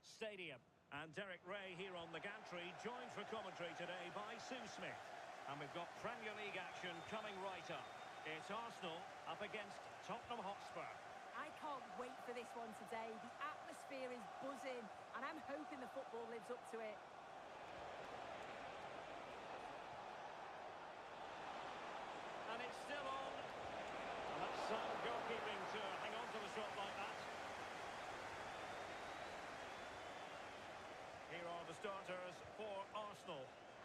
Stadium. And Derek Ray here on the gantry, joined for commentary today by Sue Smith. And we've got Premier League action coming right up. It's Arsenal up against Tottenham Hotspur. I can't wait for this one today. The atmosphere is buzzing, and I'm hoping the football lives up to it. And it's still on. And that's sound goalkeeping to hang on to the shot like that. Here are the starters for Arsenal.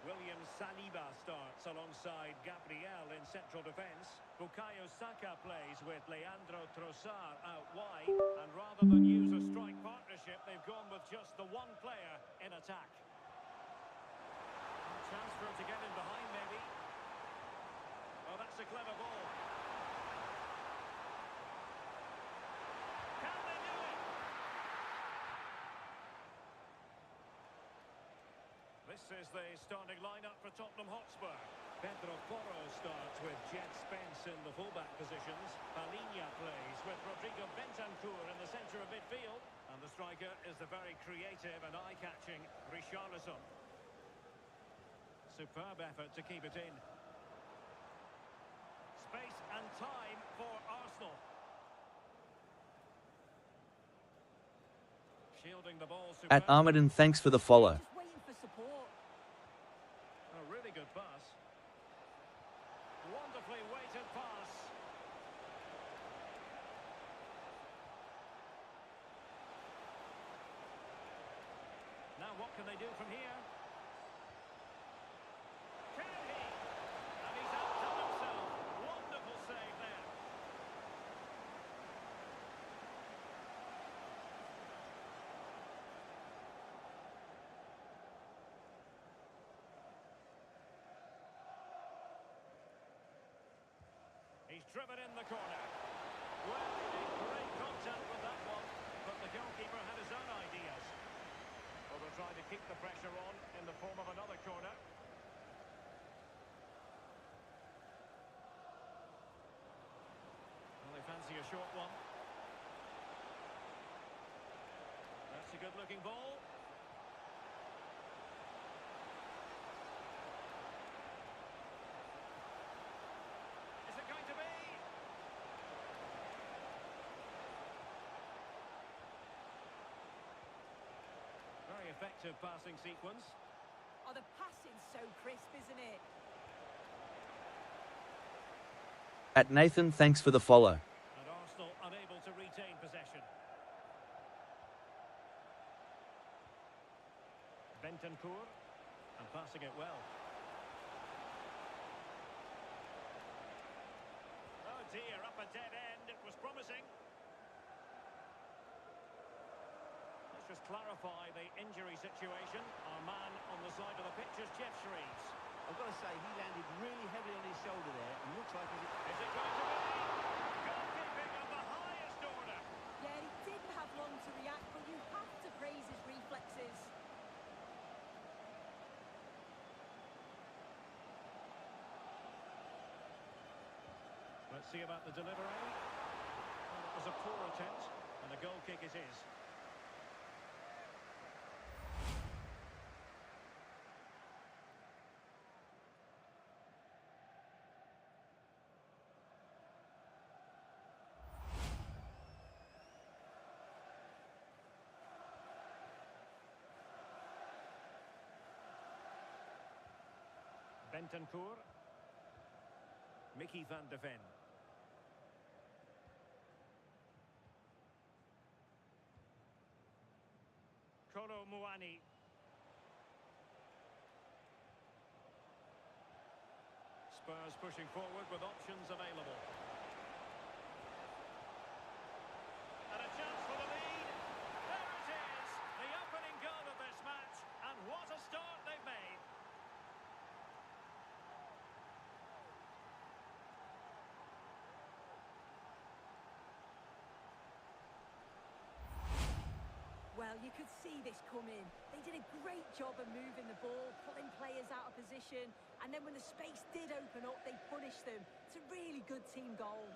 William Saliba starts alongside Gabriel in central defence. Bukayo Saka plays with Leandro Trossard out wide. And rather than use a strike partnership, they've gone with just the one player in attack. A chance for him to get in behind, maybe. Oh, that's a clever ball. Can they do it? This is the starting lineup for Tottenham Hotspur. Pedro Porro starts with Jet Spence in the fullback positions. Palhinha plays with Rodrigo Bentancur in the centre of midfield. And the striker is the very creative and eye-catching Richarlison. Superb effort to keep it in. Space and time for Arsenal. Shielding the ball. At Armadan, thanks for the follow. Just waiting for support. A really good pass. Wonderfully weighted pass. Now what can they do from here? Can he? And he's outdone himself. Wonderful save there. He's driven in the corner. Well, he made great contact with that one, but the goalkeeper had his own ideas. Well, they're trying to keep the pressure on in the form of another corner. Well, they fancy a short one. That's a good-looking ball. Is it going to be? Very effective passing sequence. Oh, the passing's so crisp, isn't it? At Nathan, thanks for the follow. And Arsenal unable to retain possession. Bentancur, and passing it well. Oh dear, up a dead end. It was promising. Let's just clarify the injury situation. Our man on the side of the pitch is Jeff Shreves. I've got to say, he landed really heavily on his shoulder there and looks like Is it going to be? Goalkeeping of the highest order. Yeah, he didn't have long to react, but you have to praise his reflexes. Let's see about the delivery. Well, it was a poor attempt, and the goal kick it is. Bentancur. Mickey van de Ven. Kolo Muani. Spurs pushing forward with options available. And a chance for the lead. There it is, the opening goal of this match. And what a start they've made. Well, you could see this coming. They did a great job of moving the ball, pulling players out of position, and then when the space did open up, they punished them. It's a really good team goal.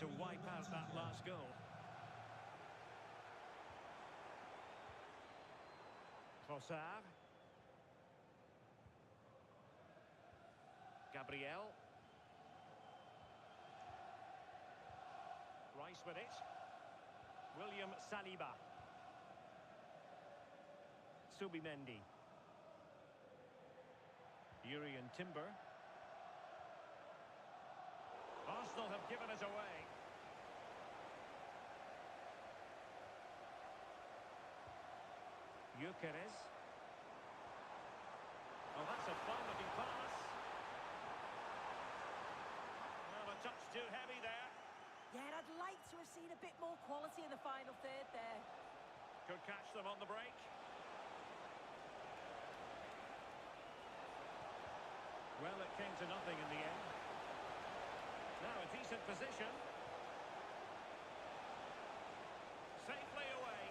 to wipe out that last goal. Trossard. Gabriel. Rice with it. William Saliba. Subimendi. Yuri and Timber. Arsenal have given it away. Gyökeres. Oh, that's a fine-looking pass. Well, a touch too heavy there. Yeah, I'd like to have seen a bit more quality in the final third there. Could catch them on the break. Well, it came to nothing in the end. Now a decent position. Safely away.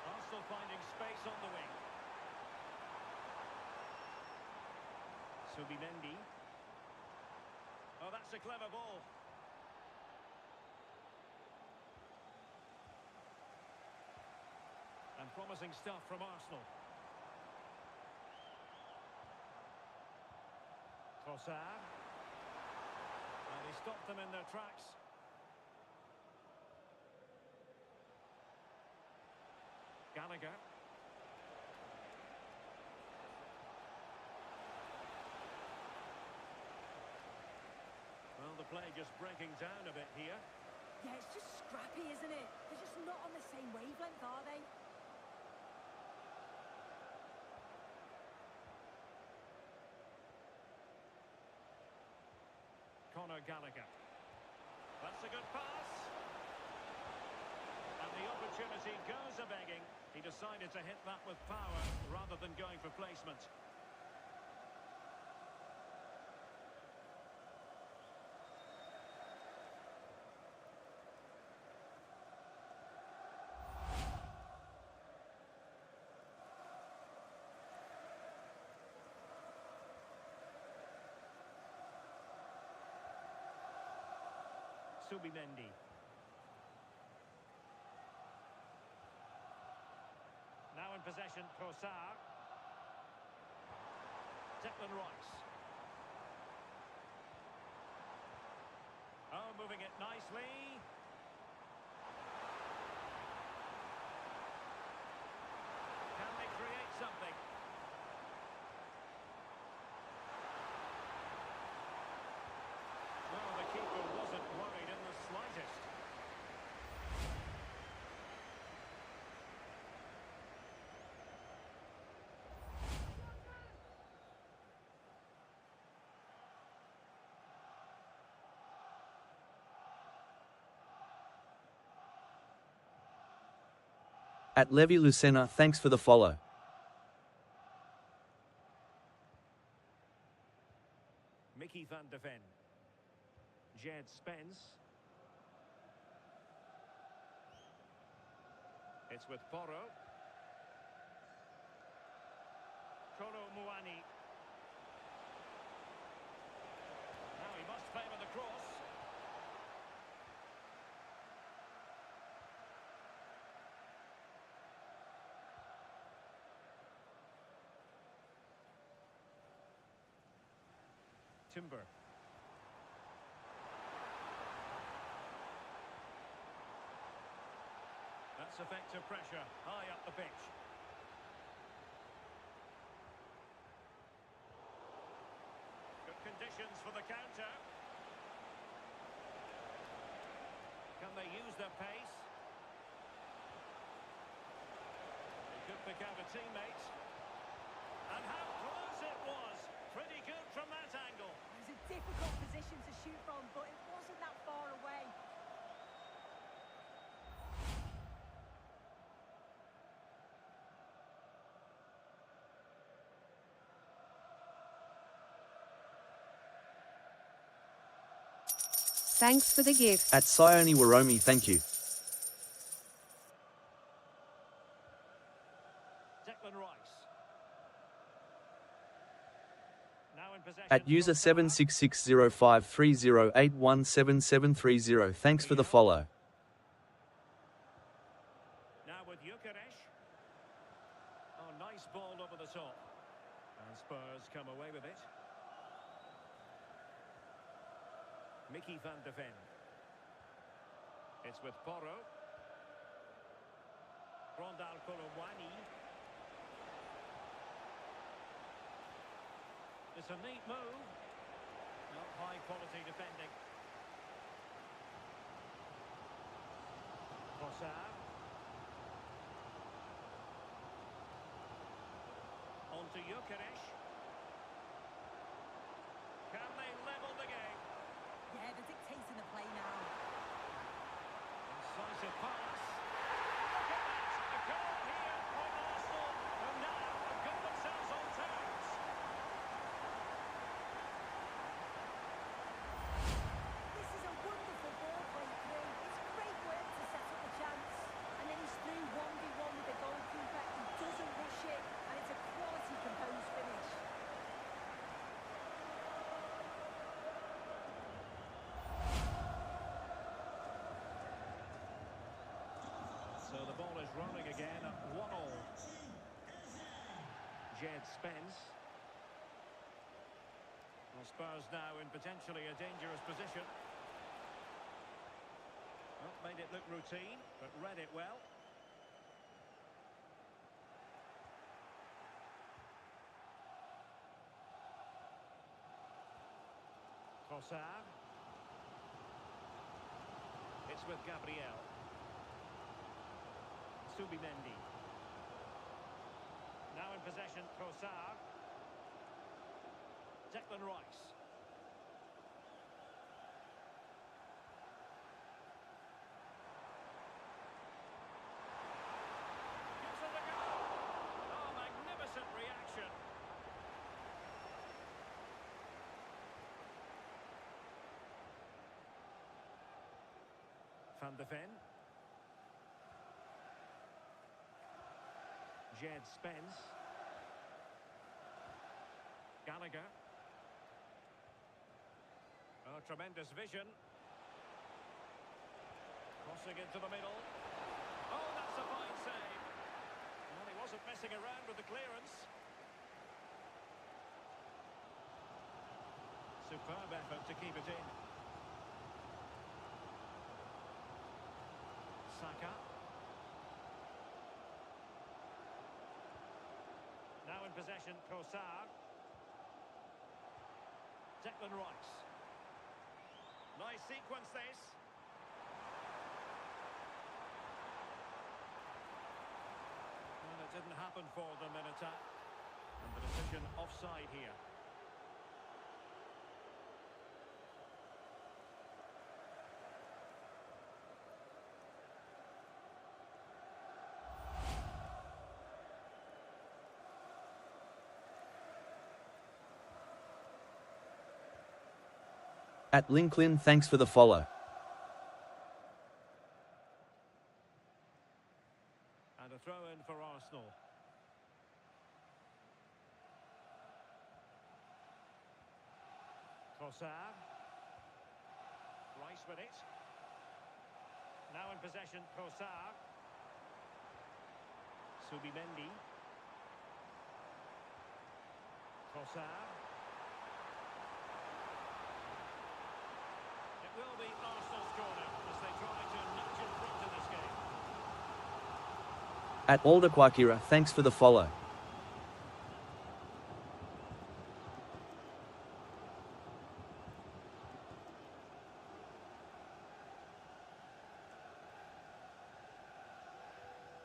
Arsenal finding space on the wing. Subimendi. Oh, that's a clever ball. And promising stuff from Arsenal. Trossard. And he stopped them in their tracks. Gallagher. Well, the play just breaking down a bit here. Yeah, it's just scrappy, isn't it? They're just not on the same wavelength, are they? Conor Gallagher. That's a good pass. And the opportunity goes a-begging. He decided to hit that with power rather than going for placement. Subimendi. Now in possession, Trossard. Declan Rice. Oh, moving it nicely. Can they create something? Well, the keeper wasn't worried in the slightest. At Levi Lucena, thanks for the follow. Mickey van de Ven. Jed Spence. It's with Porro. Kolo Muani. Now he must favour the cross. Timber. That's effective pressure, high up the pitch. Good conditions for the counter. Can they use their pace? They could pick out a teammate. And how close it was! Pretty good from that angle. It was a difficult position to shoot from, but it wasn't that far away. Thanks for the gift. At Sione Waromi, thank you. Declan Rice. Now in possession. At user 76605308177730. Thanks for the follow. Now with Gyökeres. Oh, nice ball over the top. And Spurs come away with it. Mickey van de Ven. It's with Porro. Rondal Colomwani. It's a neat move. Not high quality defending. Trossard. On to Gyökeres. Can they level the game? Yeah, they're dictating the play now. Incisive pass. Look at that! A goal here from Arsenal. And now have got themselves on terms. This is a wonderful ball play through. It's great work to set up the chance. And then he's through 1v1 with the goalkeeper. He doesn't rush it. And it's a quality composed finish. So the ball is rolling again at 1-1. Jed Spence. Well, Spurs now in potentially a dangerous position. Well, made it look routine, but read it well. Trossard. It's with Gabriel. Subimendi. Now in possession, Trossard. Declan Rice. Gives it a go. Oh, magnificent reaction. Van de Ven. Jed Spence. Gallagher. Oh, tremendous vision. Crossing into the middle. Oh, that's a fine save. Well, he wasn't messing around with the clearance. Superb effort to keep it in. Saka. Now in possession, Trossard. Declan Rice. Nice sequence this. Well, it didn't happen for them in attack. And the decision offside here. At Linklin, thanks for the follow. And a throw-in for Arsenal. Trossard. Rice with it. Now in possession, Trossard. Subimendi. Trossard. It will be Arsenal's corner as they try to nudge in front in this game. At Alderquakira, thanks for the follow.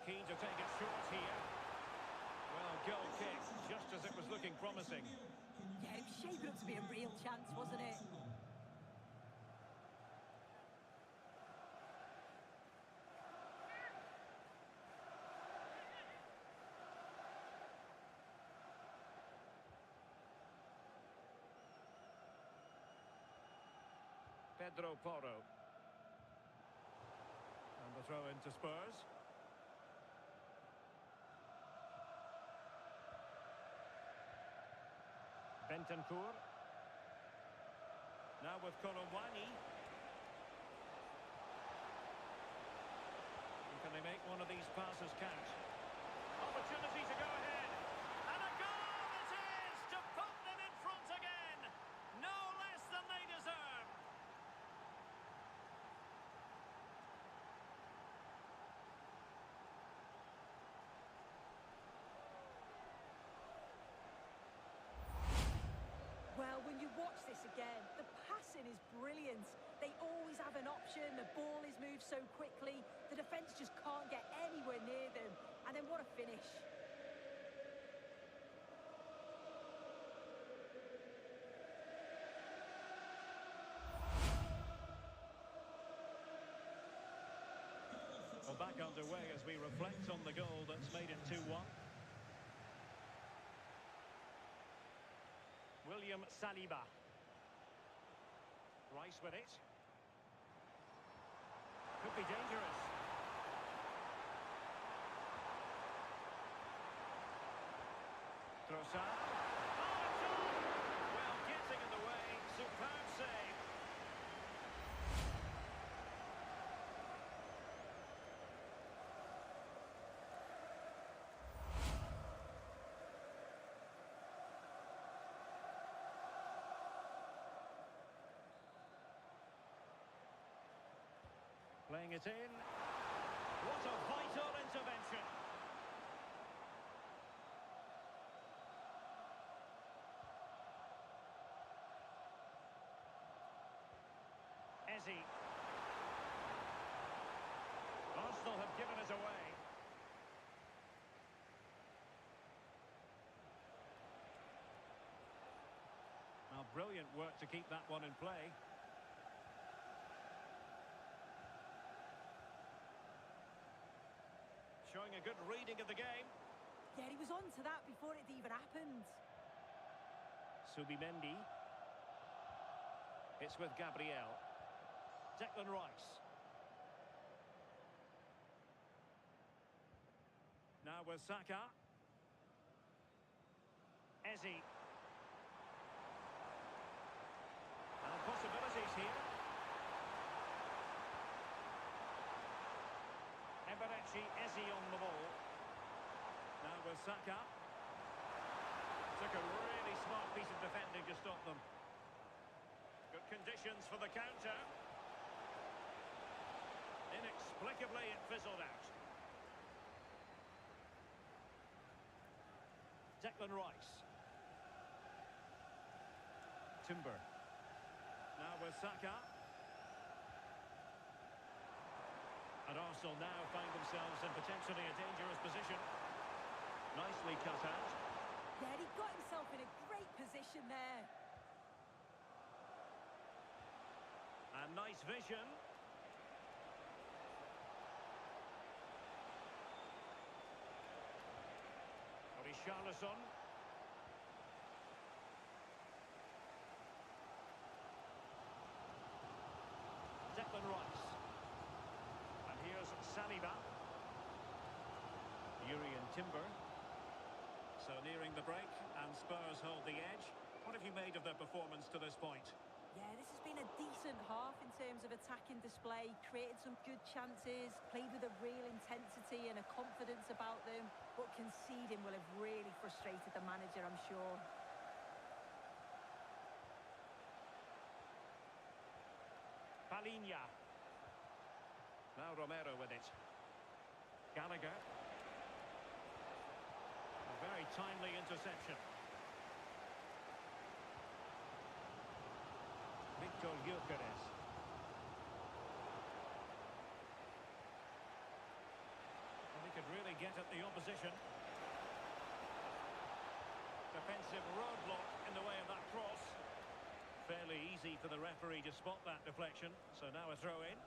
Keen to take it short here. Well, goal kick, just as it was looking promising. Yeah, it was shaping up to be a real chance, wasn't it? Pedro Porro. And the throw into Spurs. Bentancur. Now with Colomwani. Can they make one of these passes count? Opportunity to go ahead. And a goal it is to put them in front again. No less than they deserve. Well, when you watch this again, the passing is brilliant. They always have an option, the ball is moved so quickly, the defence just can't get anywhere near them. And then what a finish. Well, back underway as we reflect on the goal that's made it 2-1. William Saliba. Rice with it. Could be dangerous. Trossard. Oh, it's on! Well, getting in the way. Superb save. Playing it in. What a vital intervention. Ezzy. Arsenal have given us away. Now, brilliant work to keep that one in play. Showing a good reading of the game. Yeah, he was on to that before it even happened. Subimendi. It's with Gabriel. Declan Rice. Now with Saka. Ezzy. And possibilities here. Eberechi, Ezzy on the ball. Now with Saka. Took a really smart piece of defending to stop them. Good conditions for the counter. Inexplicably, it fizzled out. Declan Rice. Timber. Now with Saka. And Arsenal now find themselves in potentially a dangerous position. Nicely cut out. Yeah, he got himself in a great position there. And nice vision. Richarlison. Declan Rice. And here's Saliba. Yuri and Timber. So nearing the break, and Spurs hold the edge. What have you made of their performance to this point? Yeah, this has been a decent half in terms of attacking display, created some good chances, played with a real intensity and a confidence about them, but conceding will have really frustrated the manager, I'm sure. Palinha. Now Romero with it. Gallagher. A very timely interception. Victor Gyökeres. And he could really get at the opposition. Defensive roadblock in the way of that cross. Fairly easy for the referee to spot that deflection. So now a throw in.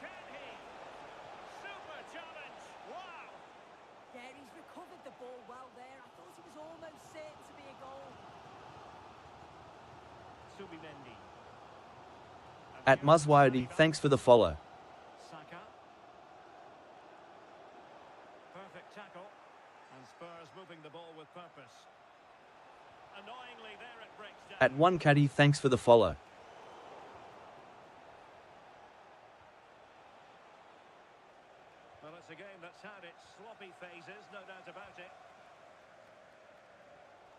Can he? Super challenge. Wow. Yeah, he's recovered the ball well there. I thought it was almost certain to be a goal. Subimendi. At Muswadi, thanks for the follow. Saka. At 1 caddy, thanks for the follow. Well, it's a game that's had its sloppy phases, no doubt about it.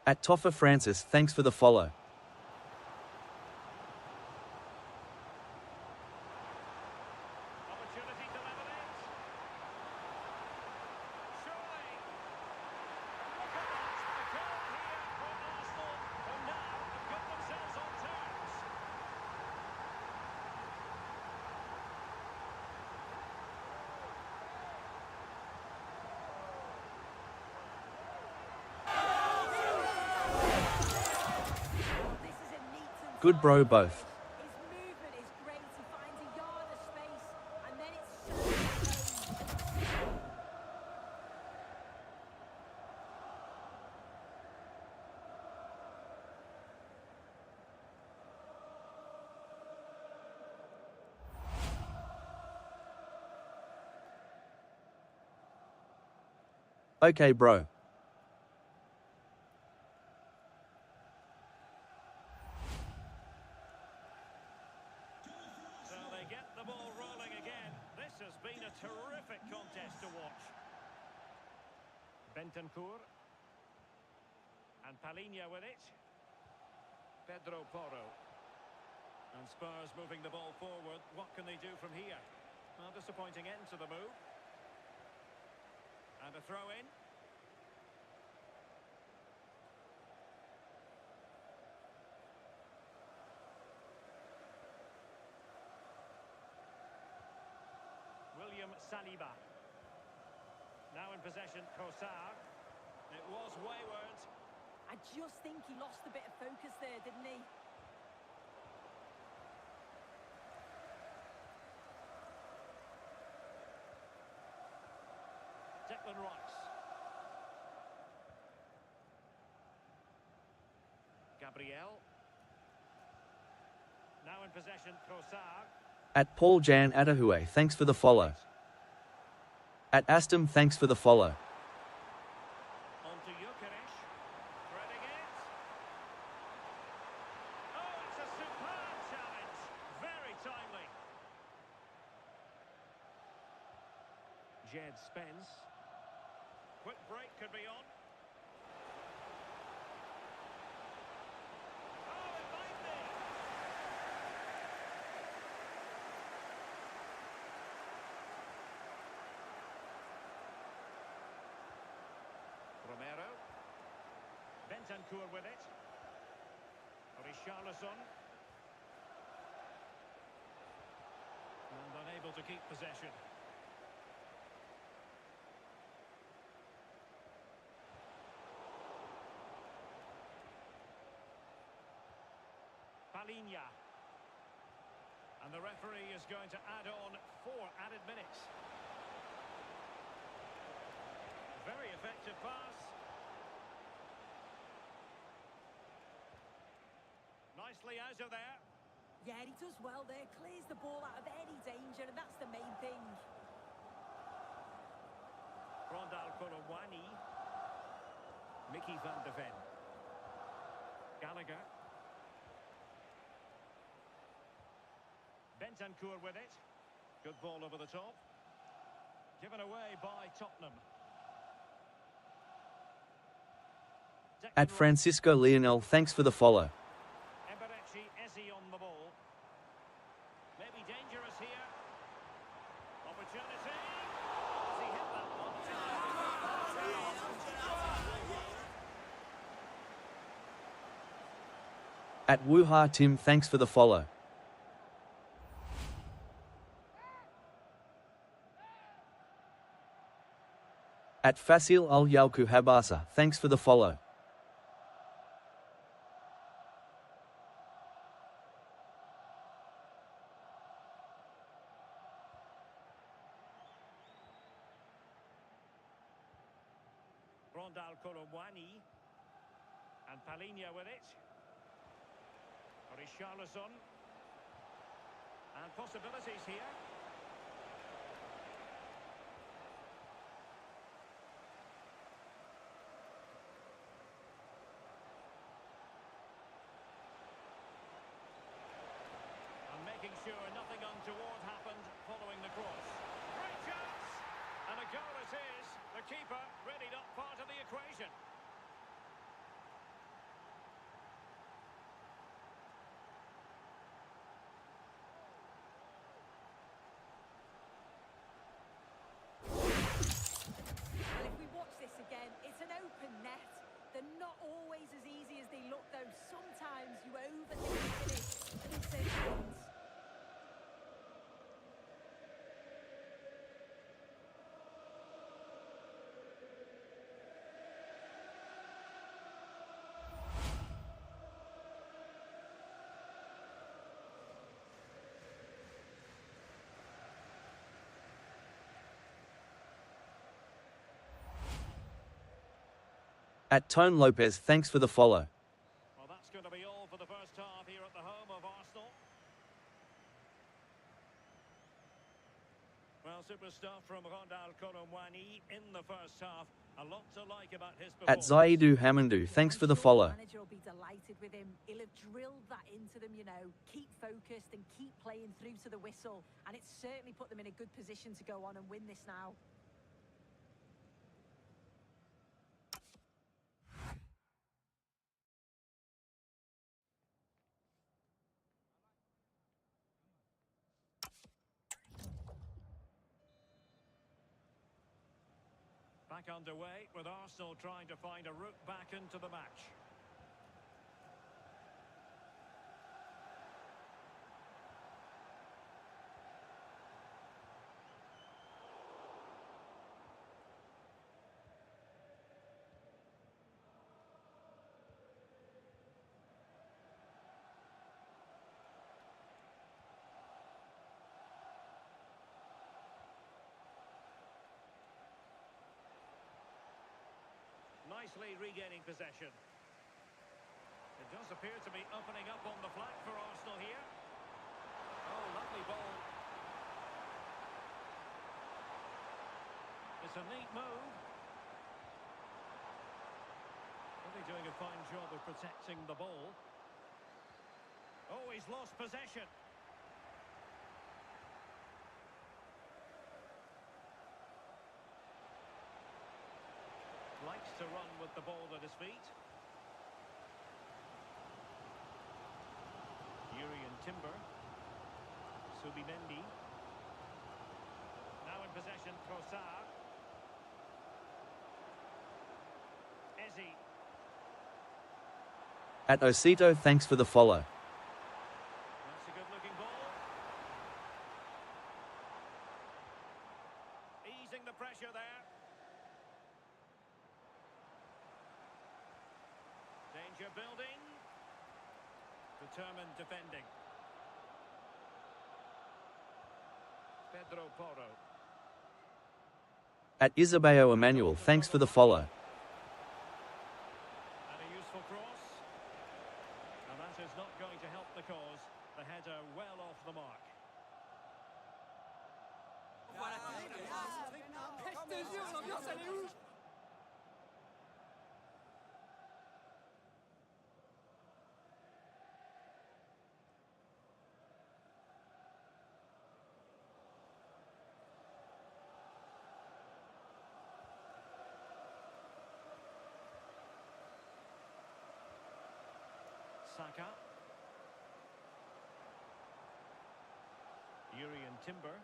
At Toffa Francis, thanks for the follow. Opportunity to level it. Surely. Look at that. A goal here for Arsenal, who now have got themselves on terms. This is a neat and Good bro tidy both. finish. His movement is great. He finds a yard of space, and then it's so Okay, bro. So they get the ball rolling again. This has been a terrific contest to watch. Bentancur. And Palinha with it. Pedro Porro. And Spurs moving the ball forward. What can they do from here? Well, disappointing end to the move. And a throw in. William Saliba. Now in possession, Trossard. It was wayward. I just think he lost a bit of focus there, didn't he? Declan Rice. Gabriel. Now in possession, Trossard. At Paul Jan Adahue, thanks for the follow. At Aston, thanks for the follow. On to Gyökeres. Threading it. Oh, it's a superb challenge. Very timely. Jed Spence. Quick break could be on. Oh, it might be. Romero. Bentancur with it. Richarlison. And unable to keep possession. Palinha. And the referee is going to add on 4 added minutes. Very effective pass. Nicely out of there. Yeah, he does well there. Clears the ball out of any danger, and that's the main thing. Rondal Kolowani. Mickey van de Ven. Gallagher. Bentancur with it. Good ball over the top. Given away by Tottenham. Declan At Rice. Francisco Lionel, thanks for the follow. Eberechi Eze on the ball. Maybe dangerous here. Opportunity. Has he hit that one? At Wuha Tim, thanks for the follow. At Fasil Al Yalku Habasa, thanks for the follow. Rondal Kolowani. And Palinha with it. Richarlison. And possibilities here. goal it is. The keeper really not part of the equation. Well, if we watch this again, it's an open net. They're not always as easy as they look, though. Sometimes you overthink the finish in certain ones. At Tone Lopez, thanks for the follow. Well, that's going to be all for the first half here at the home of Arsenal. Well, super stuff from Rondal Colomwani in the first half. A lot to like about his At performance. Zaidu Hamandu, thanks for the I'm sure follow. The manager will be delighted with him. He'll have drilled that into them, you know. Keep focused and keep playing through to the whistle. And it's certainly put them in a good position to go on and win this now. Back underway with Arsenal trying to find a route back into the match. Nicely regaining possession. It does appear to be opening up on the flank for Arsenal here. Oh, lovely ball. It's a neat move. Really doing a fine job of protecting the ball. Oh, he's lost possession. Likes to run with the ball at his feet. Urian Timber. Subimendi. Now in possession, Trossard. Eze. At Osito, thanks for the follow. That's a good-looking ball. Easing the pressure there. Danger building. Determined defending. Pedro Porro. At Isabeo Emmanuel, thanks for the follow. And a useful cross. And that is not going to help the cause. The header well off the mark. Saka. Urian Timber.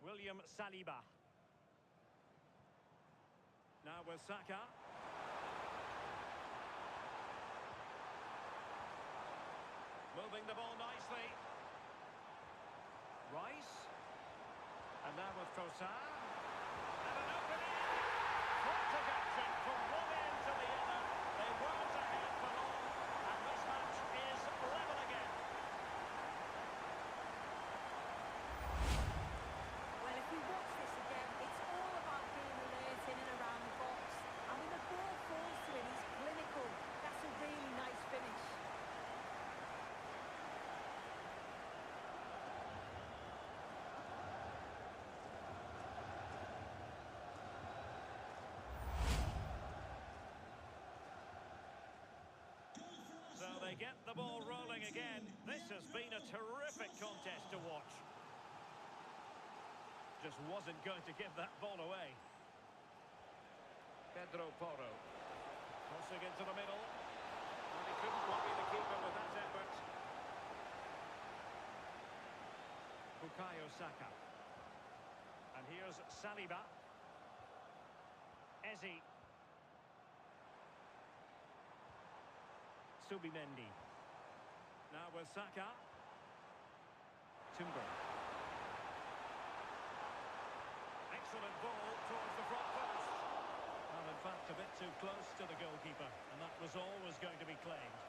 William Saliba. Now with Saka. Moving the ball nicely. Rice. And now with Trossard. And an opening. Frantic action from one end to the other. They weren't ahead for long. And this match is level again. Well, if we watch this again, it's all about being alert in and around the box. And when the ball falls to him, he's clinical. That's a really nice finish. So they get the ball rolling again. This has been a terrific contest to watch. Just wasn't going to give that ball away. Pedro Porro. Crossing into the middle. And he couldn't worry the keeper with that effort. Bukayo Saka. And here's Saliba. Eze. Subimendi. Now with Saka. Timber. Excellent ball towards the front post. And in fact a bit too close to the goalkeeper. And that was always going to be claimed.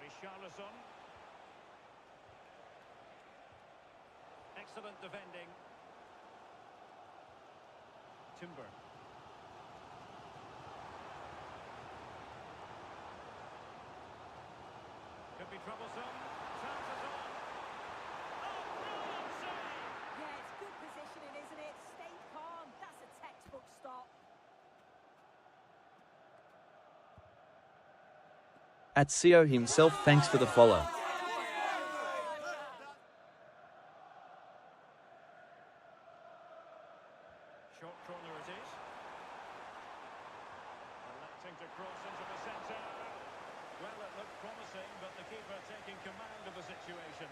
Richarlison. Excellent defending. Timber. Could be troublesome. Chances on. Oh, brilliant save! Yeah, it's good positioning, isn't it? Stay calm. That's a textbook stop. At CEO himself, thanks for the follow. Short corner it is. Electing to cross into the centre. Well, it looked promising, but the keeper taking command of the situation.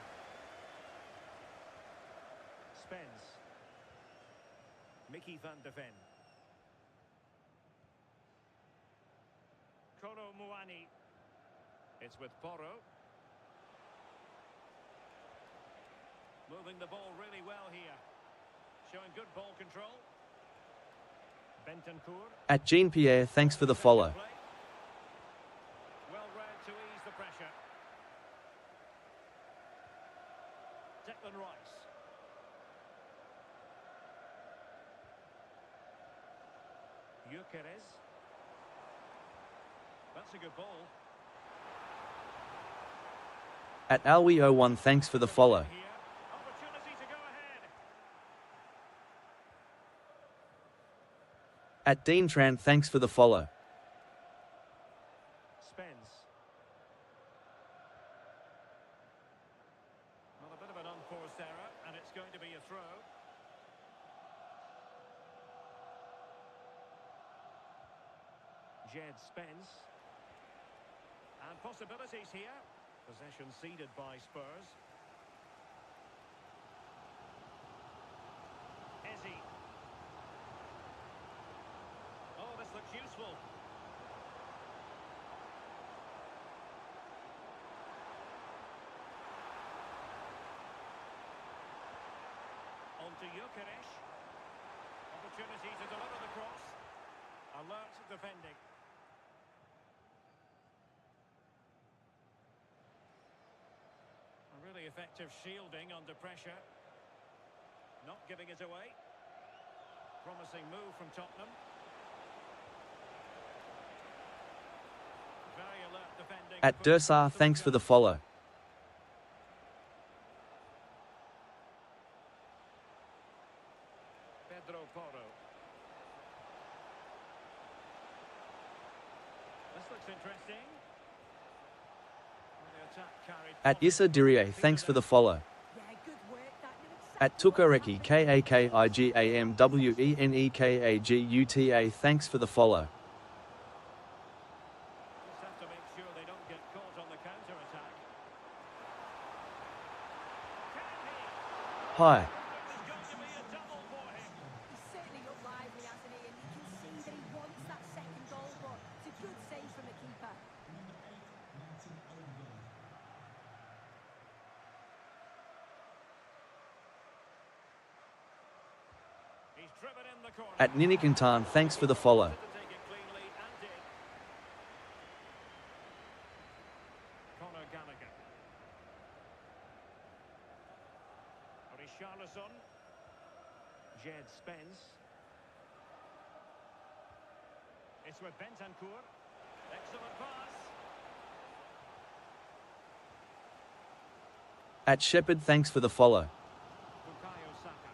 Spence. Mickey van de Ven. Kolo Muani. It's with Porro. Moving the ball really well here. Showing good ball control. Bentancur. At Jean-Pierre, thanks for the follow. Well read to ease the pressure. Declan Rice. Gyökeres. That's a good ball. At Alwi01, thanks for the follow. Here. Opportunity to go ahead. At Dean Tran, thanks for the follow. Spence. Well, a bit of an unforced error, and it's going to be a throw. Jed Spence. And possibilities here. Possession ceded by Spurs. Eze. Oh, this looks useful. On to Gyökeres. Opportunity to deliver the cross. Alert defending. A really effective shielding under pressure. Not giving it away. Promising move from Tottenham. Very alert defending. At Dursar, thanks for the follow. Pedro Porro. This looks interesting. Well, the attack carried At forward. Issa Dirie, thanks for the follow. Yeah, good work. That little At Tukareki, KAKIGAMWENEKAGUTA, thanks for the follow. Just have to make sure they don't get caught on the counter-attack. Can he? Hi. There's going to be a double for him. He's certainly looked lively, hasn't he? And you can see that he wants that second goal, but it's a good save from the keeper. He's driven in the corner. At Ninikintan, thanks for the follow. To take it cleanly and did. Conor Gallagher. Richarlison. Jed Spence. It's with Bentancur. Excellent pass. At Shepherd, thanks for the follow. Bukayo Saka.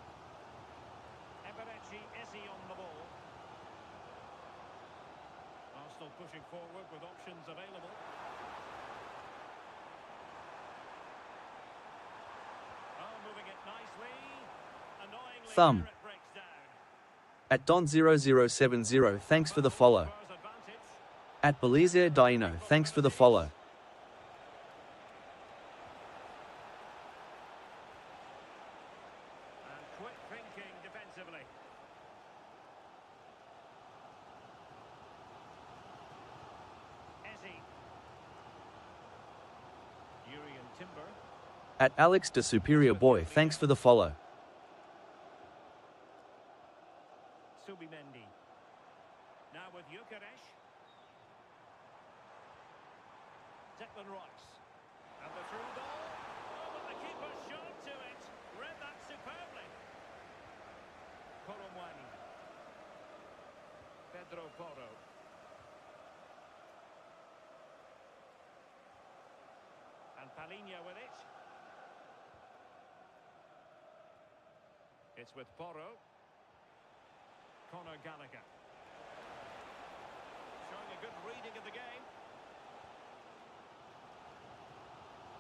Eberechi Eze on the ball. Arsenal pushing forward with options available. Thumb. There it breaks down. At Don0070, thanks for the follow. Spurs advantage. At Belize Dino, thanks for the follow. And quick thinking defensively. Ezzy. Urian Timber. At Alex de Superior Boy, thanks for the follow. Subimendi. Now with Gyökeres. Declan Rice. And the through ball. Oh, but the keeper shot to it. Read that superbly. Koromwani. Pedro Porro. And Palinha with it. It's with Porro. Conor Gallagher. Showing a good reading of the game.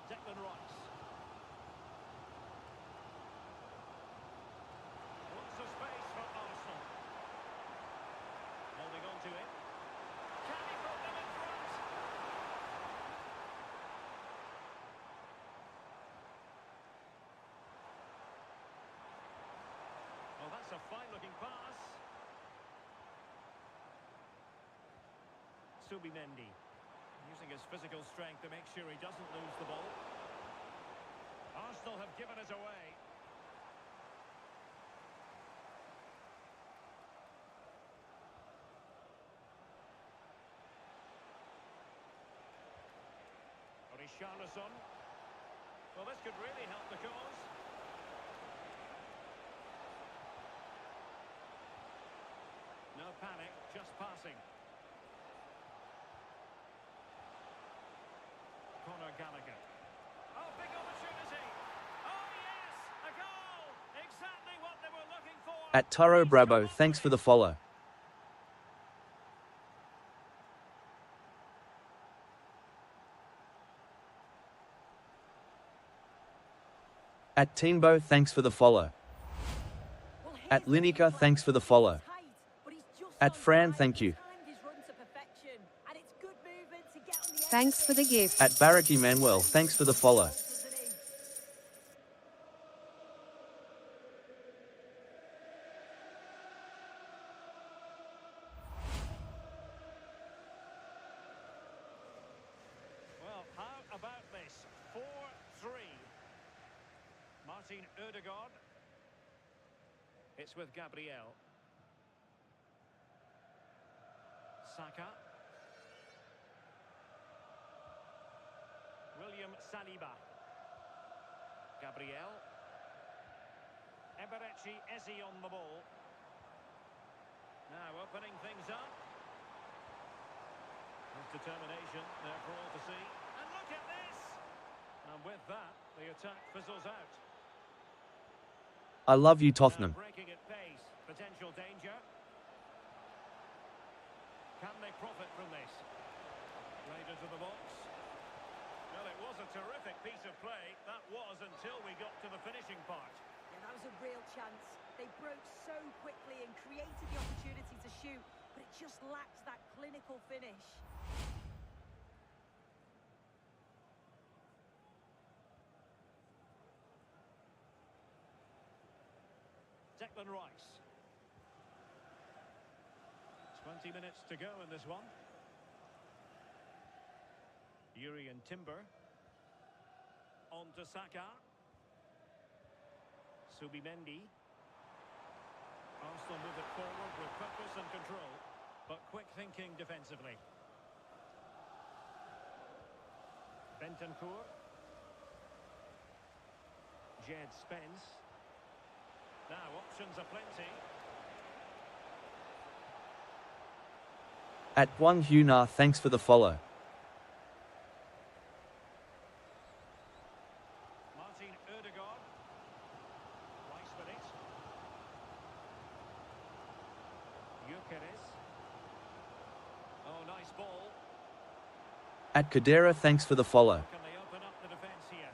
Declan Rice. Lots of space for Arsenal. Holding on to it. Can he put them in front? Oh, that's a fine-looking pass. Subimendi. Using his physical strength to make sure he doesn't lose the ball. Arsenal have given us away. Richarlison. Well, this could really help the cause. No panic, just passing. Conor Gallagher. Oh, big opportunity. Oh, yes, a goal. Exactly what they were looking for. At Taro Bravo, thanks for the follow. At Teenbo, thanks for the follow. Well, here's At the key Lineker, play. thanks for the follow. He's tight, but he's just At on Fran, time. thank you. Timed his run to perfection, and it's good movement to get on the Thanks for the gift. At Barak Emmanuel, thanks for the follow. Well, how about this? 4-3. Martin Ødegaard. It's with Gabriel. Saka. William Saliba. Gabriel. Eberechi Eze on the ball. Now opening things up. His determination there for all to see. And look at this! And with that, the attack fizzles out. I love you, Now Tottenham. breaking at pace. Potential danger. Can they profit from this? Played into the box. Well, it was a terrific piece of play. That was until we got to the finishing part. Yeah, that was a real chance. They broke so quickly and created the opportunity to shoot, but it just lacks that clinical finish. Declan Rice. 20 minutes to go in this one. Urian Timber. On to Saka. Subimendi. Arsenal move it forward with purpose and control, but quick thinking defensively. Bentancur. Jed Spence. Now options are plenty. At Wang Huna, thanks for the follow. Martin Ødegaard. Rice with it. Gyökeres. Oh, nice ball. At Kadera, thanks for the follow. Can they open up the defence here?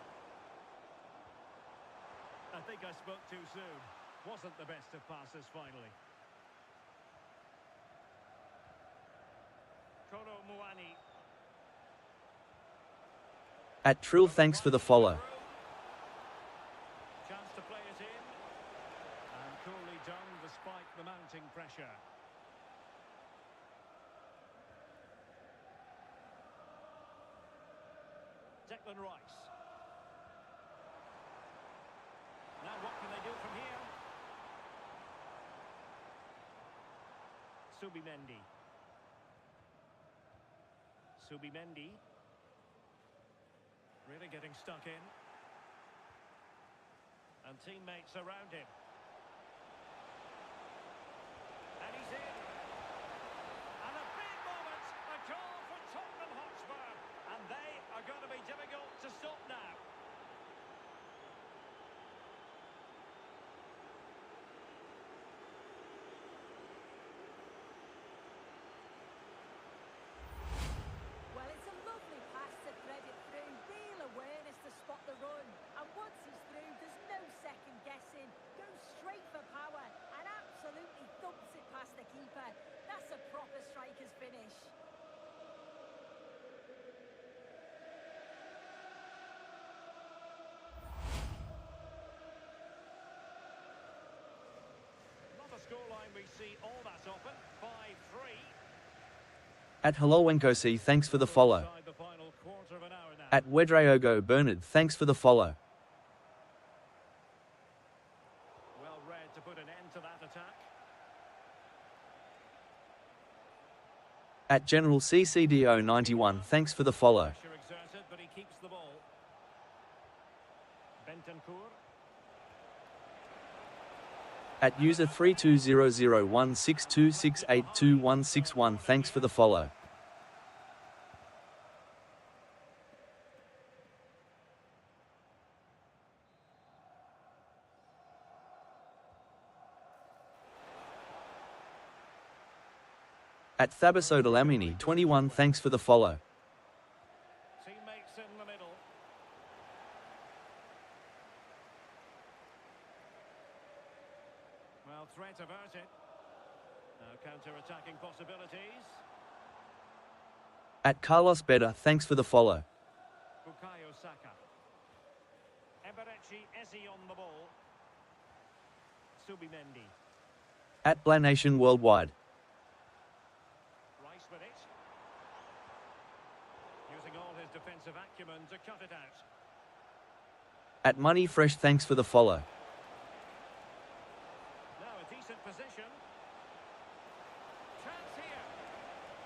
I think I spoke too soon. Wasn't the best. At Trill, thanks for the follow. Chance to play it in. And coolly done despite the mounting pressure. Declan Rice. Now what can they do from here? Subimendi. Subimendi. Really getting stuck in. And teammates around him. And he's in. And a big moment. A goal for Tottenham Hotspur. And they are going to be difficult to stop now. Well, it's a lovely pass to thread it through. Real awareness to spot the run. And once he's through, there's no second guessing. Goes straight for power and absolutely thumps it past the keeper. That's a proper striker's finish. Not a scoreline we see all that often. 5-3. At Holowenkosi, thanks for the follow. Inside the final quarter of an hour now. At Wedraogo Bernard, thanks for the follow. Well read to put an end to that attack. At General CCDO 91, thanks for the follow. Pressure exerted, but he keeps the ball. Bentancur. At user 32001626822161, thanks for the follow. At Thabasodalamini 21, thanks for the follow. Teammates in the middle. Well, threat averted. Now counter-attacking possibilities. At Carlos Beda, thanks for the follow. Bukayo Saka. Eberechi Eze on the ball. Subimendi. At Blanation Worldwide. Rice with it. Using all his defensive acumen to cut it out. At Money Fresh, thanks for the follow. Now a decent position. Chance here.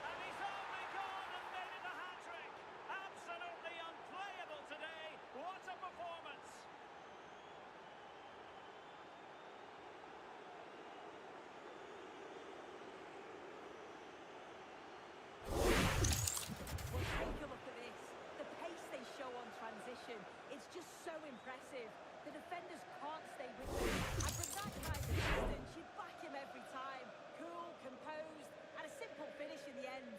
And he's only gone and made it a hat-trick. Absolutely unplayable today. What a performance. Well, take a look at this. The pace they show on transition, it's just so impressive. The defenders can't stay with them. And from that kind of distance, you back him every time. Cool, composed, and a simple finish in the end.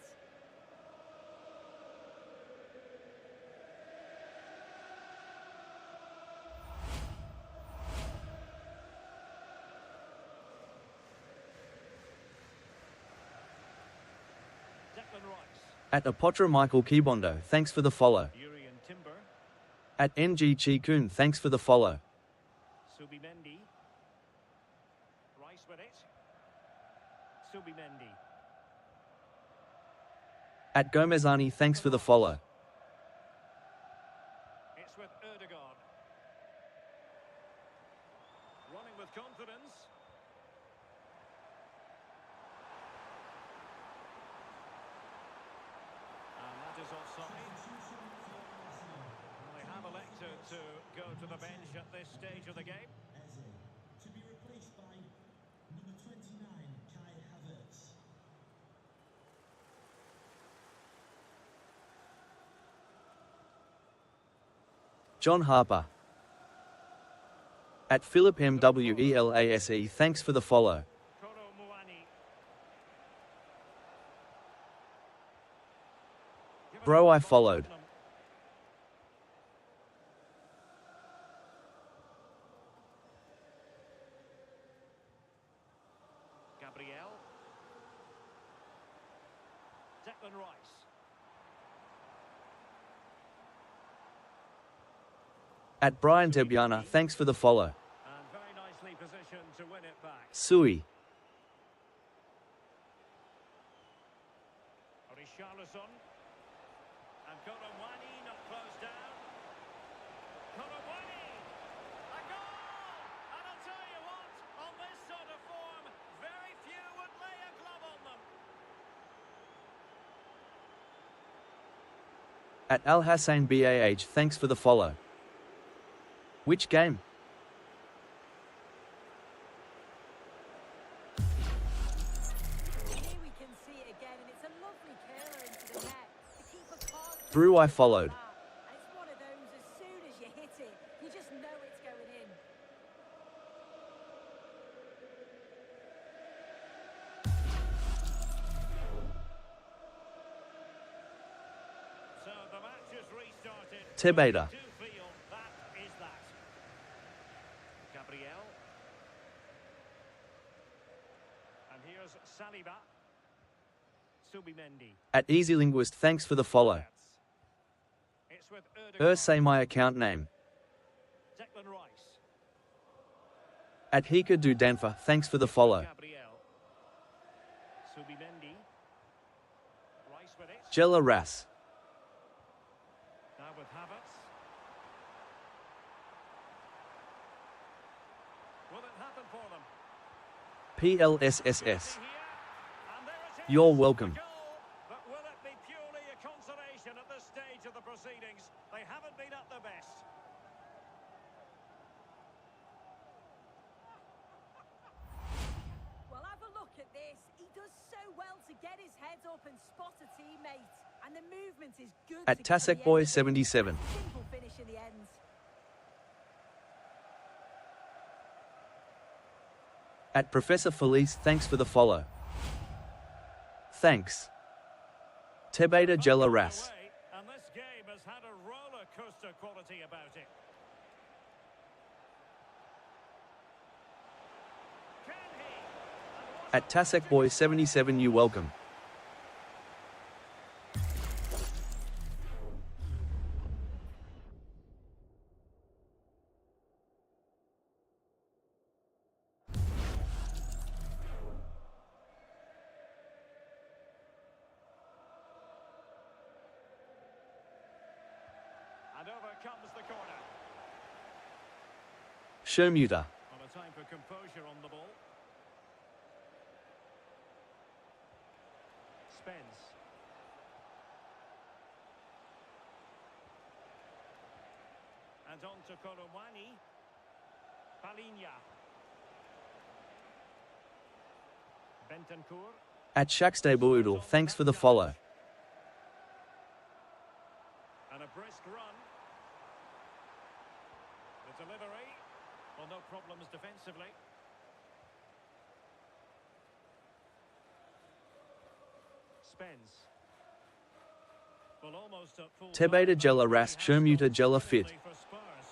Declan Rice. At Apotra Michael Kibondo, thanks for the follow. Yuri and Timber. At NG Chikun, thanks for the follow. Subimendi. Rice with it. Subimendi. At Gomezani, thanks for the follow. It's with Erdegaard. Running with confidence. And that is offside. Well, they have elected to go to the bench at this stage of the game. To be replaced by number 29, Kai Havertz. John Harper. At Philip MWELASE, thanks for the follow. Koro Muani. Given Bro, I the ball followed. to them. Gabriel. Declan Rice. At Brian Debiana, thanks for the follow. And very nicely positioned to win it back. Sui. Richarlison. And Korowani not closed down. Korowani! A goal! And I'll tell you what, on this sort of form, very few would lay a glove on them. At Al Hassan BAH, thanks for the follow. Which game? Here we can see it again, and it's a lovely curler into the net. The keeper can't Brew, I followed. And it's one of those, as soon as you hit it, you just know it's going in. So the match has restarted. Tebeda. I do feel that is that. Gabriel. And here's Saliba. Subimendi. At Easy Linguist, thanks for the follow. It's with Ødegaard. Say my account name. Declan Rice. At Hika Du Danfa, thanks for the follow. Gabriel. Subimendi. Rice with it. Jella Ras. Now with Havertz. Will it happen for them? PLSSS. Here, and there it is. You're welcome. The goal, but will it be purely a consolation at this stage of the proceedings? They haven't been at their best. Well, have a look at this. He does so well to get his head up and spot a teammate. And the movement is good. At to get to the Tasek Boy end of it. 77. Simple finish in the end. At Professor Felice, thanks for the follow. Thanks. Tebeda Jella Ras. Away, and this game has had a roller coaster quality about it. Can he? And what At Tasek Boy 77, you welcome. And over comes the corner. Shermuter. On a time for composure on the ball. Spence. And on to Korowani. Palinha. Bentancur. At Shaxtable Oodle, thanks for the follow. And a brisk run. The delivery. Well, no problems defensively. Spence. Well, almost at full Tebeda time, Jella but Ras, he has Shermuter got Jella Fit. certainly for Spurs.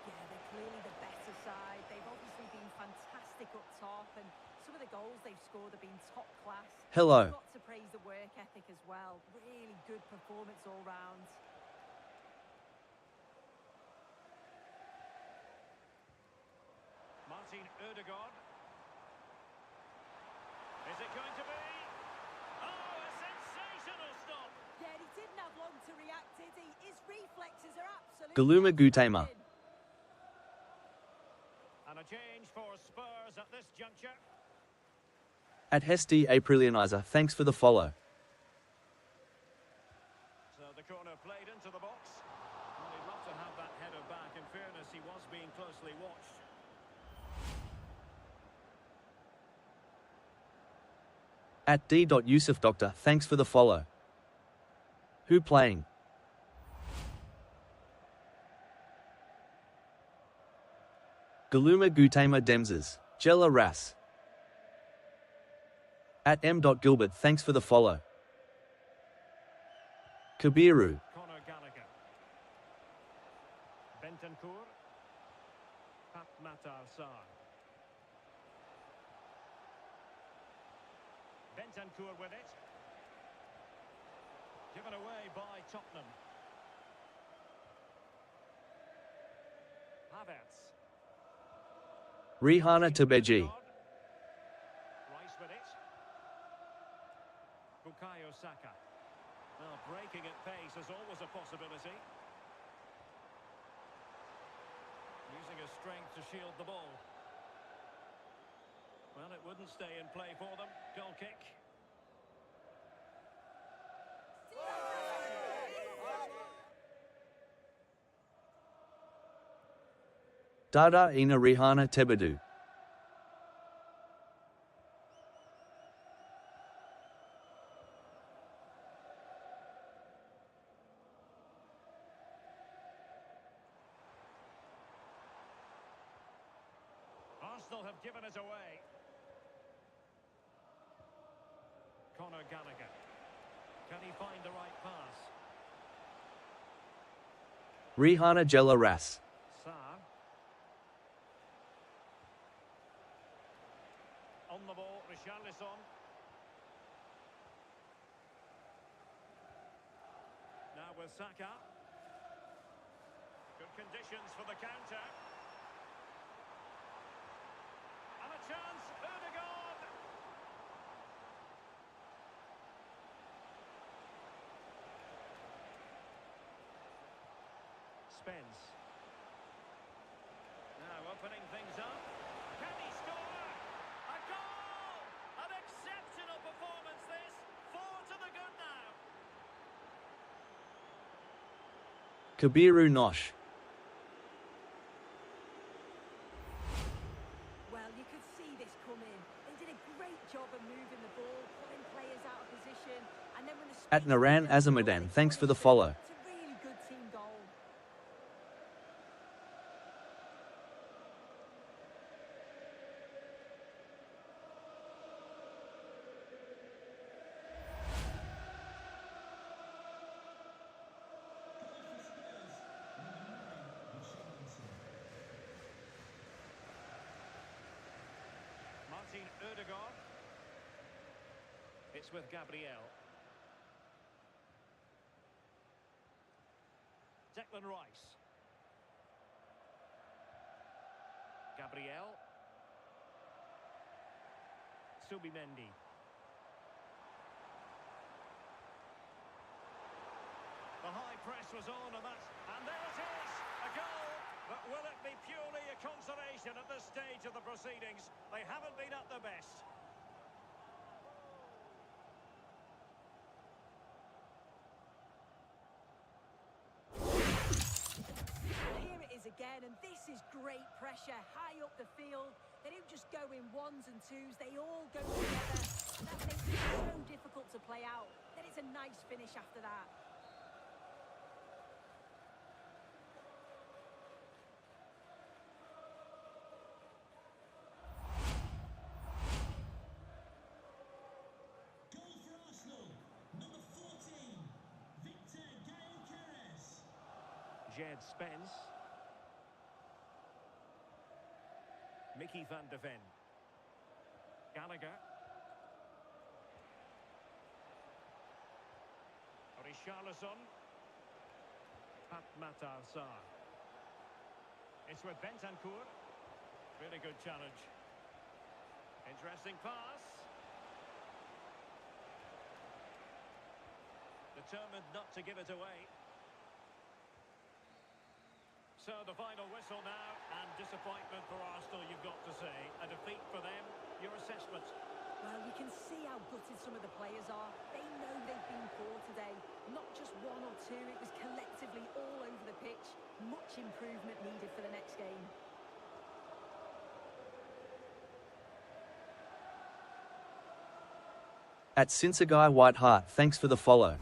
Yeah, they're clearly the better side. They've obviously been fantastic up top, and some of the goals they've scored have been top class. Hello. You've got to praise the work ethic as well. Really good performance all round. Martin Ødegaard. Is it going to be? Oh, a sensational stop. Yeah, and he didn't have long to react, did he? His reflexes are absolutely Galuma Gutema. outstanding. And a change for Spurs at this juncture. At Hesti Aprilianizer, thanks for the follow. So the corner played into the box. Well, he'd love to have that header back. In fairness, he was being closely watched. At D. Yusuf Doctor, thanks for the follow. Who playing? Galuma Gutema Demzes. Jella Ras. At M. Gilbert, thanks for the follow. Kabiru. Conor Gallagher. Bentancur. Pat Matar Sarr. Bentancur with it. Given away by Tottenham. Havertz. Rihanna Tabeji. Rice with it. Bukayo Saka. Well, breaking at pace is always a possibility. Using his strength to shield the ball. Well, it wouldn't stay in play for them. Goal kick. Dada Ina Rihanna Tebedu. Arsenal have given it away. Conor Gallagher. Can he find the right pass? Rihanna Jella Ras. Sarr. On the ball, Richarlison. Now with Saka. Good conditions for the counter. And a chance, Ødegaard. Spence. Now opening things up. Can he score? A goal! An exceptional performance this. 4 to the good now. Kabiru Nosh. Well, you could see this coming. They did a great job of moving the ball, pulling players out of position, and then when the At space Naran was available, Azamudan, they thanks for the finished it. follow. It's a really good team goal. Martin Ødegaard. It's with Gabriel. Declan Rice. Gabriel. Subimendi. The high press was on, and there it is, a goal. But will it be purely a consolation at this stage of the proceedings? They haven't been at their best. Here it is again, and this is great pressure high up the field. They don't just go in ones and twos, they all go together. And that makes it so difficult to play out. Then it's a nice finish after that. Goal for Arsenal, number 14, Victor Gyokeres. Jed Spence. Mickey van de Ven. Gallagher. Richarlison. Pat Matar Sarr. It's with Bentancur. Really good challenge. Interesting pass. Determined not to give it away. So the final whistle now, and disappointment for Arsenal, you've got to say. A defeat for them. Your assessment? Well, you can see how gutted some of the players are. They know they've been poor today. Not just one or two, it was collectively all over the pitch. Much improvement needed for the next game. At Sinsagai Whiteheart, thanks for the follow.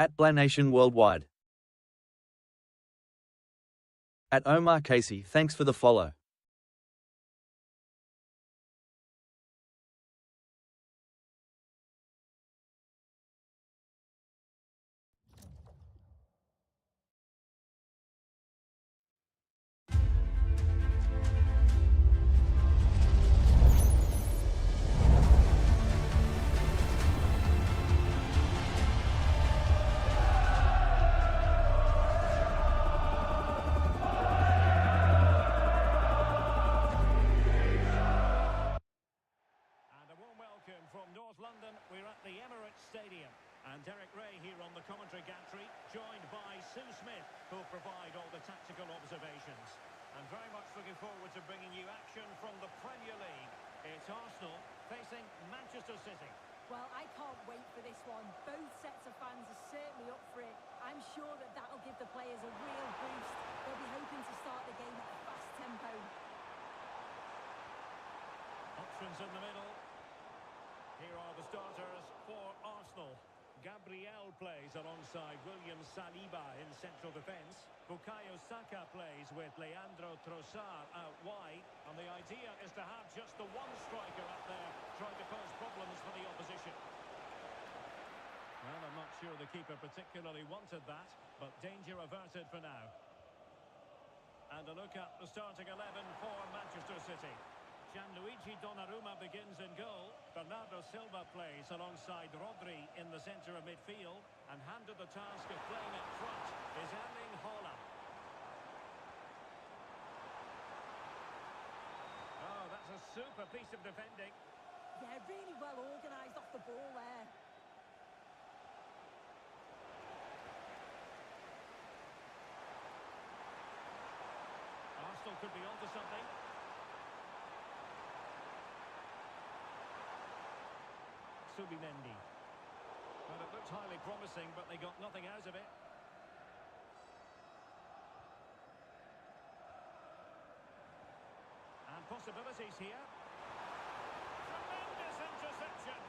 At Blanation Worldwide. At Omar Casey, thanks for the follow. From North London, we're at the Emirates Stadium. And Derek Ray here on the commentary gantry, joined by Sue Smith, who'll provide all the tactical observations. And very much looking forward to bringing you action from the Premier League. It's Arsenal facing Manchester City. Well, I can't wait for this one. Both sets of fans are certainly up for it. I'm sure that that'll give the players a real boost. They'll be hoping to start the game at a fast tempo. Options in the middle. Here are the starters for Arsenal. Gabriel plays alongside William Saliba in central defence. Bukayo Saka plays with Leandro Trossard out wide. And the idea is to have just the one striker up there, trying to cause problems for the opposition. Well, I'm not sure the keeper particularly wanted that, but danger averted for now. And a look at the starting 11 for Manchester City. Gianluigi Donnarumma begins in goal. Bernardo Silva plays alongside Rodri in the centre of midfield. And handed the task of playing up front is Erling Haaland. Oh, that's a super piece of defending. Yeah, really well organised off the ball there. Arsenal could be onto something. Subimendi. Well, it looked highly promising, but they got nothing out of it. And possibilities here. Tremendous interception.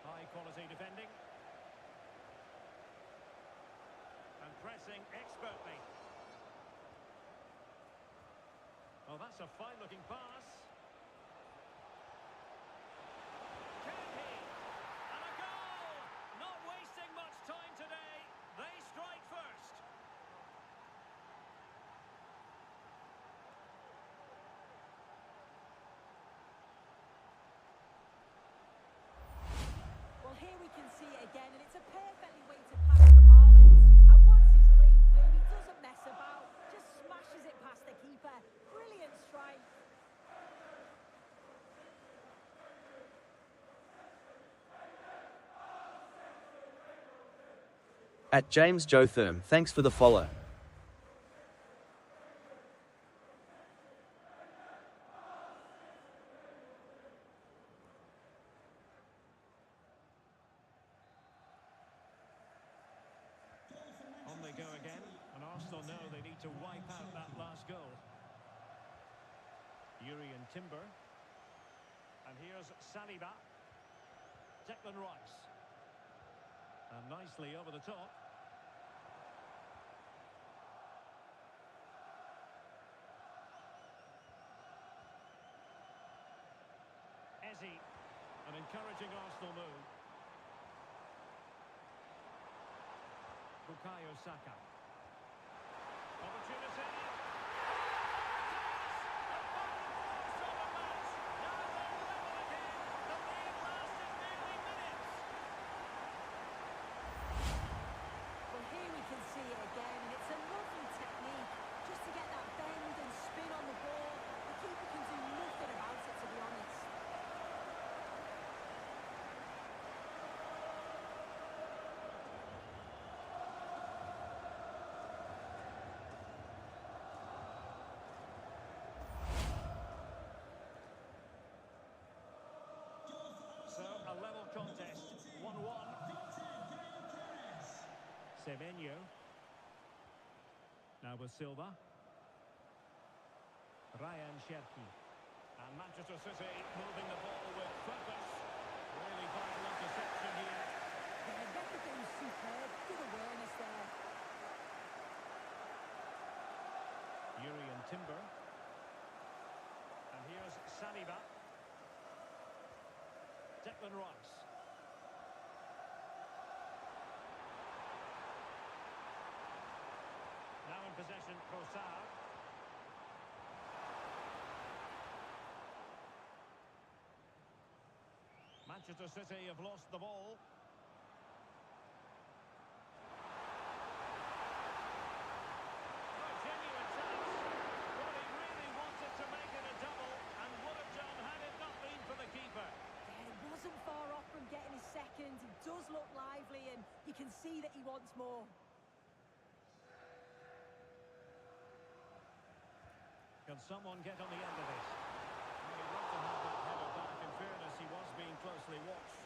High quality defending. And pressing expertly. Oh, that's a fine-looking pass. Can he? And a goal! Not wasting much time today. They strike first. Well, here we can see it again, and it's a perfectly weighted pass from Haaland. And once he's clean through, he doesn't mess about, just smashes it past the keeper. Brilliant strike. At James Jotherm, thanks for the follow. On they go again, and Arsenal know they need to wipe out that last goal. Yuri and Timber. And here's Saliba. Declan Rice. And nicely over the top. Eze. An encouraging Arsenal move. Bukayo Saka. Opportunity. Well, here we can see it again, and it's a lovely technique. Just to get that bend and spin on the ball, the keeper can do nothing about it, to be honest. So, a level contest, 1-1. Semenyo. with Silva. Ryan Cherki. And Manchester City moving the ball with purpose. Really vital interception here. Yeah, everything's superb. Good awareness there. Urian Timber. And here's Saliba. Declan Rice. Now in possession, Trossard. Manchester City have lost the ball. Oh, genuine chance. Well, he really wanted to make it a double and would have done had it not been for the keeper. Yeah, he wasn't far off from getting his second. He does look lively and you can see that he wants more. Can someone get on the end of this? Well, he'd love to have that header back. In fairness, he was being closely watched.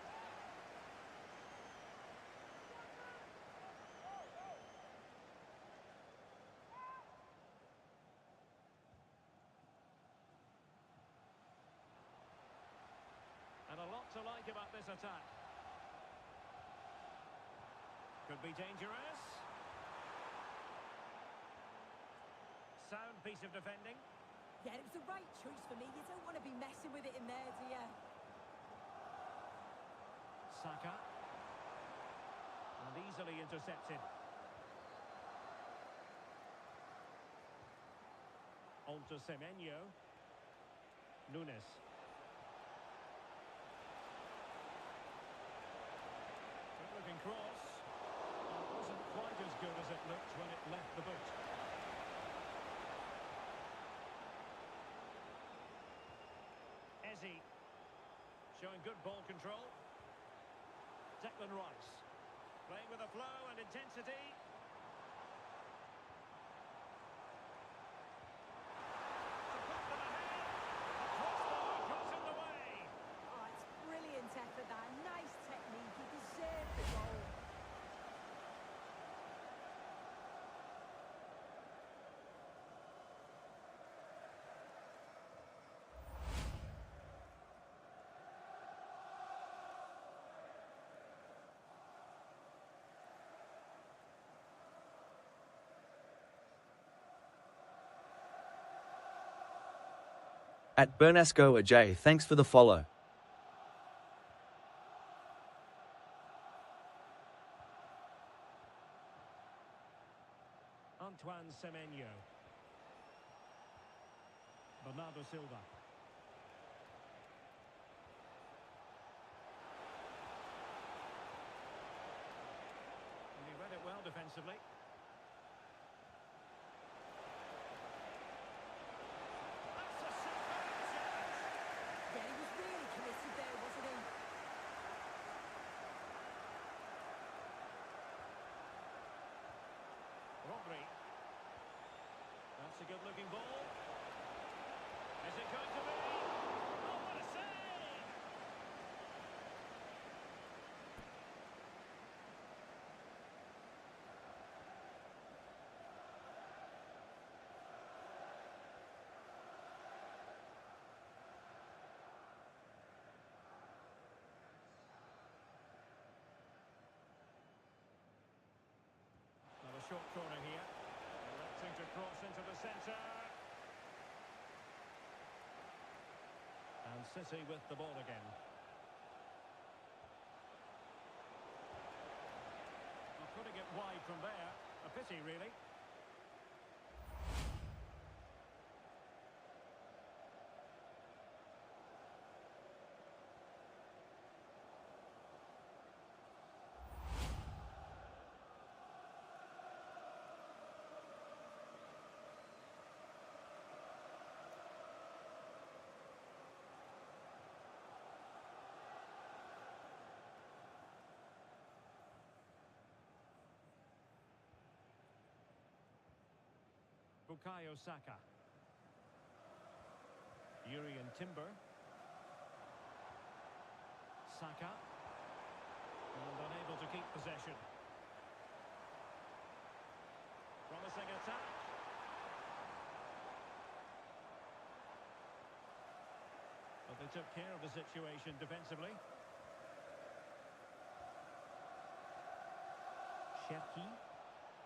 And a lot to like about this attack. Could be dangerous. Sound piece of defending. Yeah, it was the right choice for me. You don't want to be messing with it in there, do you? Saka. And easily intercepted. On to Semenyo. Nunes. Good looking cross. Well, it wasn't quite as good as it looked when it left the boot. Ezzy. Showing good ball control. Declan Rice. Playing with a flow and intensity. To put them ahead. A crossbar goes in the way. Oh, it's brilliant effort, that. Nice technique. He deserved the goal. At Bernasco Ajay, thanks for the follow. Antoine Semenyo. Bernardo Silva. And he read it well defensively. That's a superb challenge. Yeah, he was really committed there, wasn't he? Rodri. That's a good-looking ball. Is it going to be? Oh, what a save! Now a short corner here. Electing to cross into the centre. And City with the ball again. Well, putting it wide from there. A pity, really. Bukayo Saka. Urian Timber. Saka. And unable to keep possession. Promising attack. took care of the situation defensively. Cherki,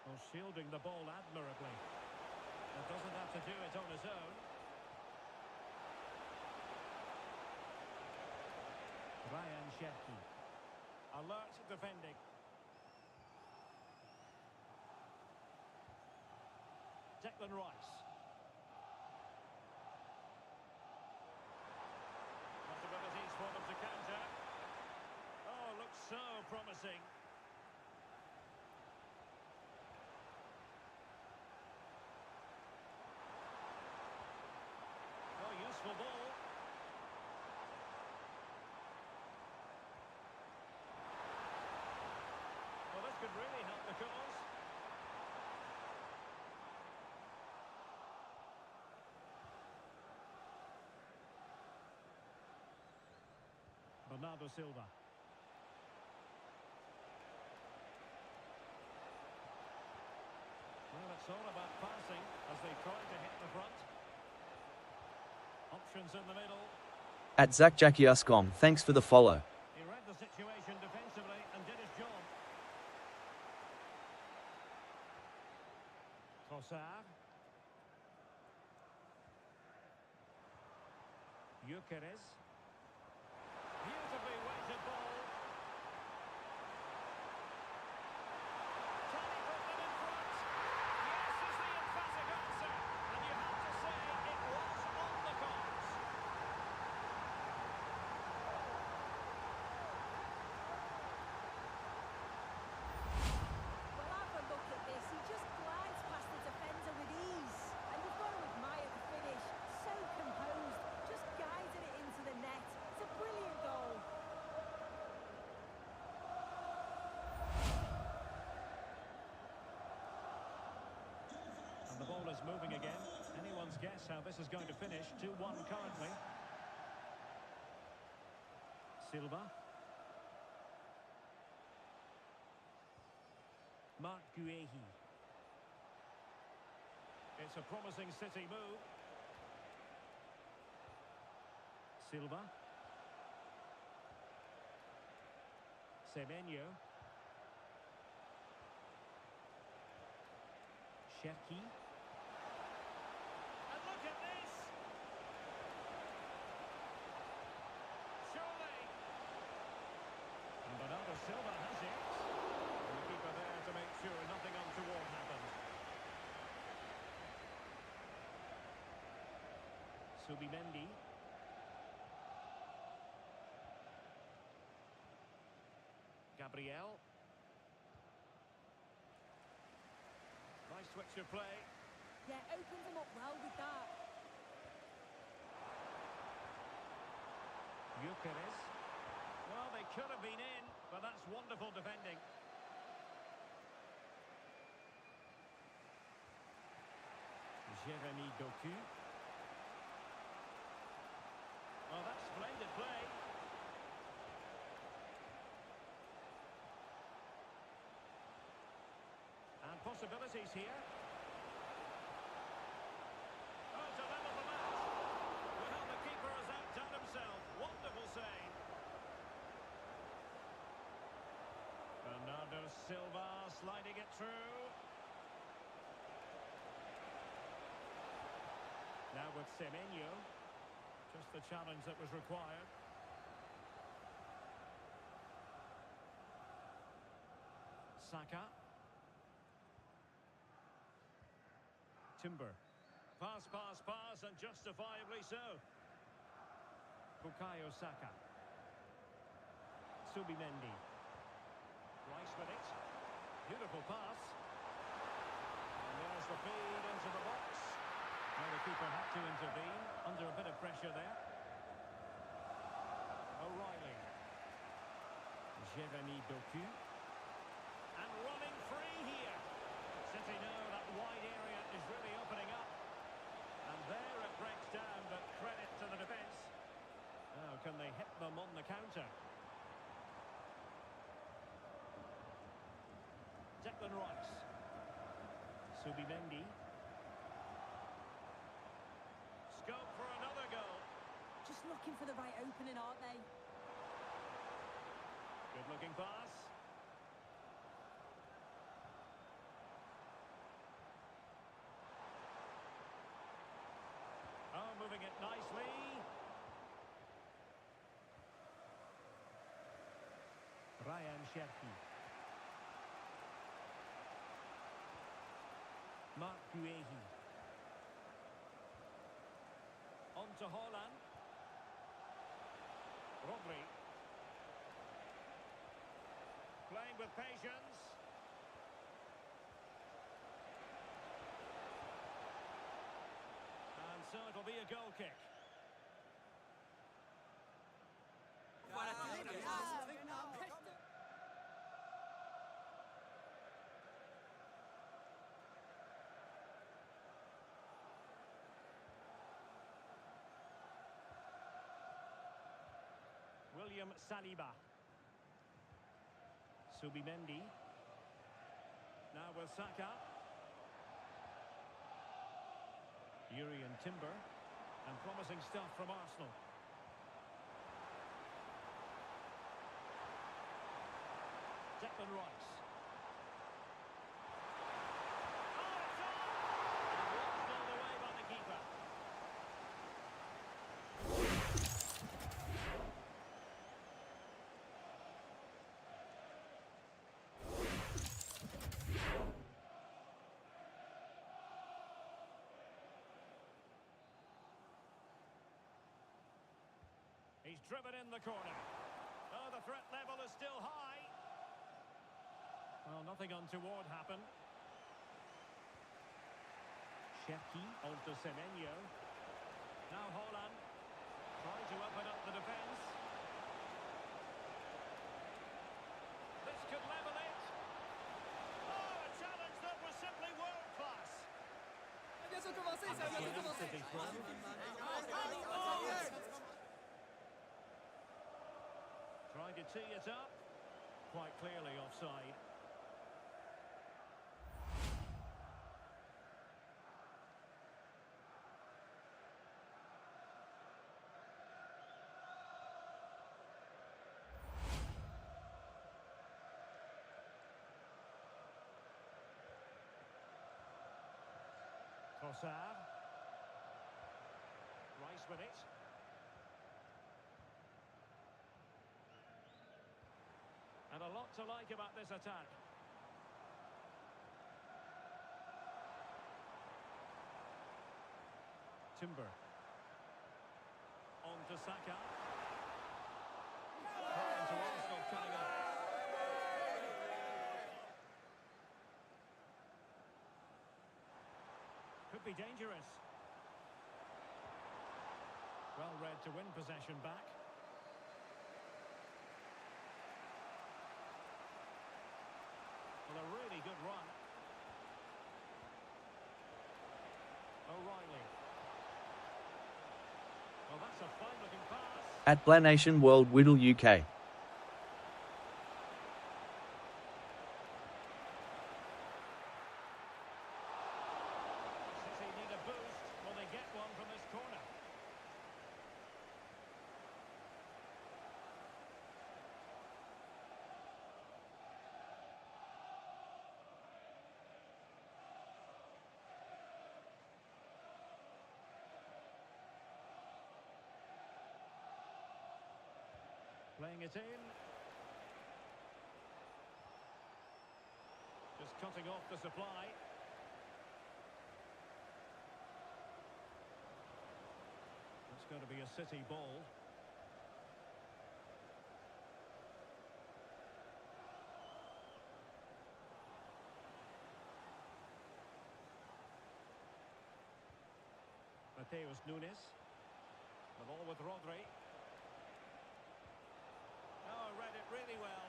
well, shielding the ball admirably. And doesn't have to do it on his own. Ryan Cherki. Alert defending. Declan Rice. Possibilities for them to counter. Oh, looks so promising. Oh, useful ball. Well, this could really help the cause. Bernardo Silva. Well, it's all about passing as they try to hit the front. Options in the middle. At ZachJackiuscom, thanks for the follow. He read the situation defensively and did his job. Trossard. Gyökeres. Beautifully weighted ball. Can he put them in front? Yes is the emphatic answer. And you have to say it was on the cards. Well, have a look at this. He just glides past the defender with ease. And you've got to admire the finish. So composed. Just guided it into the net. It's a brilliant goal. And the ball is moving again. Anyone's guess how this is going to finish. 2-1 currently. Silva. Mark Guehi. It's a promising City move. Silva. Semenyo. Cherki. And look at this! Surely! And Bernardo Silva has it. And the keeper there to make sure nothing untoward happened. Subimendi. Gabriel. Nice switch of play. Yeah, opened them up well with that. Gyökeres. Well, they could have been in, but that's wonderful defending. Jeremy Doku. Oh, that's splendid play. And possibilities here. Oh, to level the match. Well, the keeper has outdone himself. Wonderful save. Bernardo Silva sliding it through. Now with Semenyo. Just the challenge that was required. Saka. Timber. Pass, pass, pass, and justifiably so. Bukayo Saka. Subimendi. Rice with it. Beautiful pass. And there's the feed into the box. Now the keeper had to intervene, under a bit of pressure there. O'Reilly. Jeremy Doku. And running free here. City know that wide area is really opening up. And there it breaks down, but credit to the defence. Now, can they hit them on the counter? Declan Rice. Subimendi. Scope for another goal. Just look looking for the right opening, aren't they? Good looking pass. Oh, moving it nicely. Ryan Cherki. Mark Guehi. On to Holland. Rodri. Playing with patience. And so it'll be a goal kick. William Saliba. Subimendi. Now with Saka. Urian Timber. And promising stuff from Arsenal. Declan Rice. Oh, it's on! And blocked all the way by the keeper. He's driven in the corner. Oh, the threat level is still high. Well, nothing untoward happened. Cherki onto Semenyo. Now Holland trying to open up the defence. This could level it. Oh, a challenge that was simply world class. Trying to tee it up. Quite clearly offside. Trossard. Rice with it. And a lot to like about this attack. Timber. On to Saka. Into Arsenal coming up. Could be dangerous. Well read to win possession back. Well, a really good run. O'Reilly. Well, that's a fine-looking pass. At Blanation World Whittle UK. City need a boost. Will they get one from this corner? Playing it in. Just cutting off the supply. It's going to be a City ball. Mateus Nunes. The ball with Rodri. Oh, read it really well.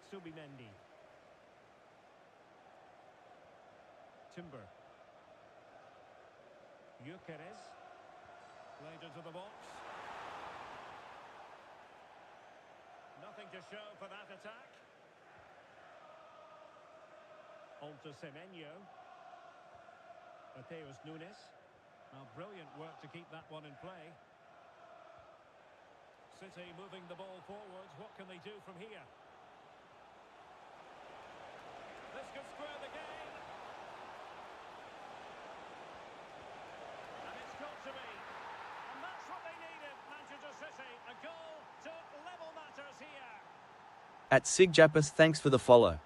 Subimendi. Timber. Gyökeres. Played into the box. Nothing to show for that attack. On to Semenyo. Mateus Nunes. Well, brilliant work to keep that one in play. City moving the ball forwards. What can they do from here? This could square the game. And it's got to be. And that's what they needed, Manchester City. A goal to level matters here. At Sigjapas, thanks for the follow.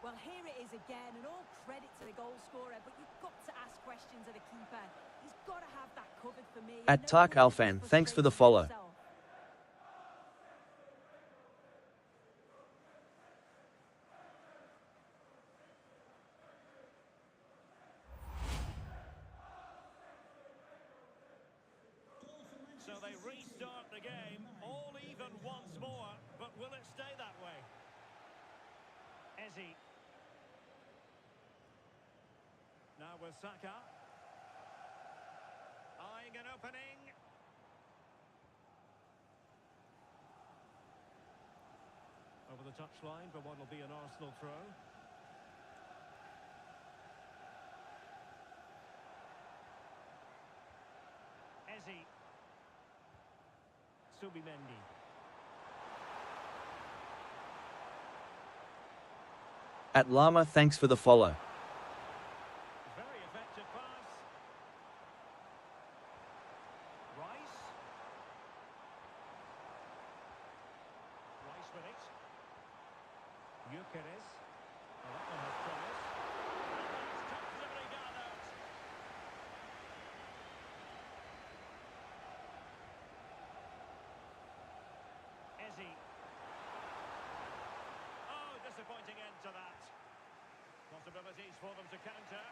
Well, here it is again, and all credit to the goal scorer, but you've got to ask questions of the keeper. He's got to have that covered for me. At No Tark wonder he's Alfan, thanks for the frustrated follow. himself. So they restart the game, all even once more, but will it stay that way? Ezzy. Now with Saka. Eyeing an opening. Over the touchline for what will be an Arsenal throw. Ezzy. Subimendi. At Lama, thanks for the follow. Very effective pass. Rice. Rice with it. Gyökeres. Oh, that one has promise. And that's comfortably gathered. Ezzy. Oh, disappointing end to that. Possibilities for them to counter.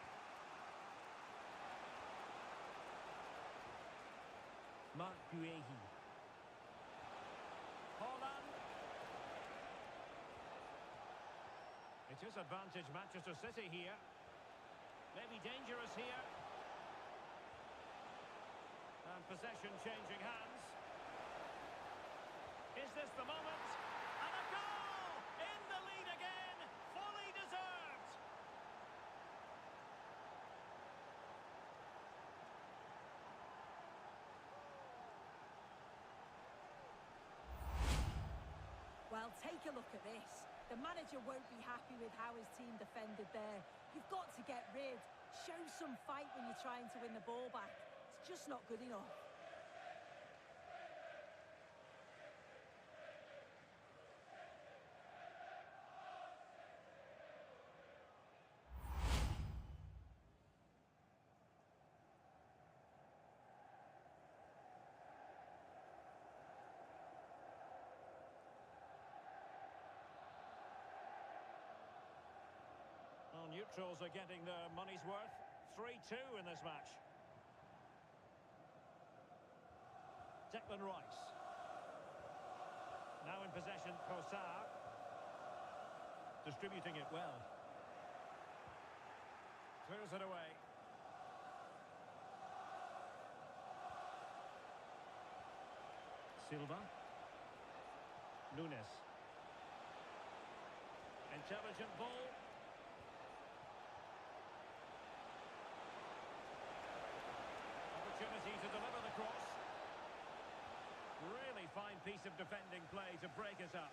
Mark Guehi. Holland. It is advantage Manchester City here. Maybe dangerous here. And possession changing hands. Is this the moment? And a goal! In the lead again! Fully deserved! Well, take a look at this. The manager won't be happy with how his team defended there. You've got to get rid. Show some fight when you're trying to win the ball back. It's just not good enough. Well, neutrals are getting their money's worth. 3-2 in this match. Declan Rice. Now in possession, Trossard. Distributing it well. Clears it away. Silva. Nunes. Intelligent ball. Opportunity to deliver the cross. Really fine piece of defending play to break us up.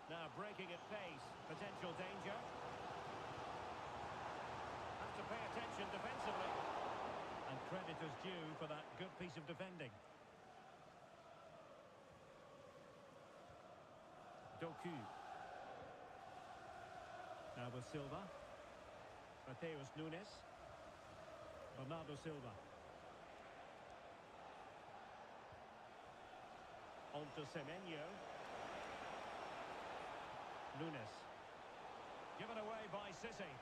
Now breaking at pace. Potential danger. Have to pay attention defensively. And credit is due for that good piece of defending. Doku. Now with Silva. Mateus Nunes. Bernardo Silva. On to Semenyo. Nunes. Given away by City.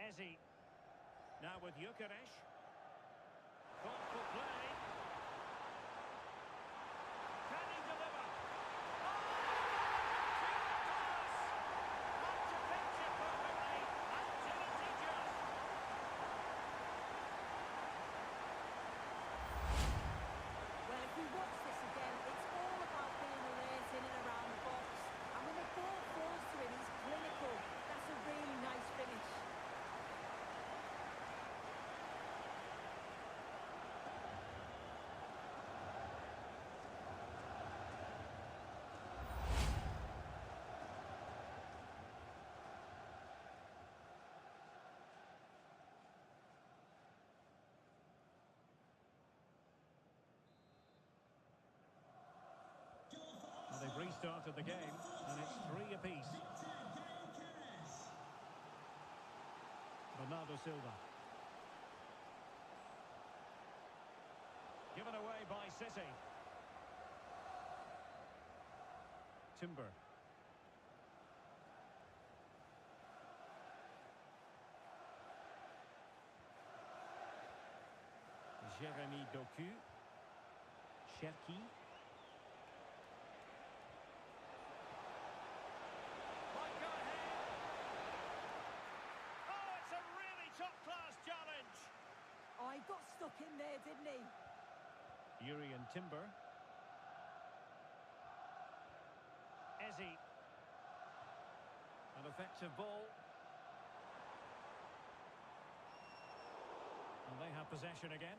Ezzy. Now with Gyökeres. Thoughtful play. Can he deliver? Oh! Not to finish it perfectly. Activity just. Well, if we watch this again, it's all about being alert in and around the started the game, and it's 3 apiece. Bernardo Silva. Given away by City. Timber. Jeremy Doku. Cherki. Might go ahead. Oh, it's a really top-class challenge. Oh, he got stuck in there, didn't he? Urian Timber. Eze. An effective ball. And they have possession again.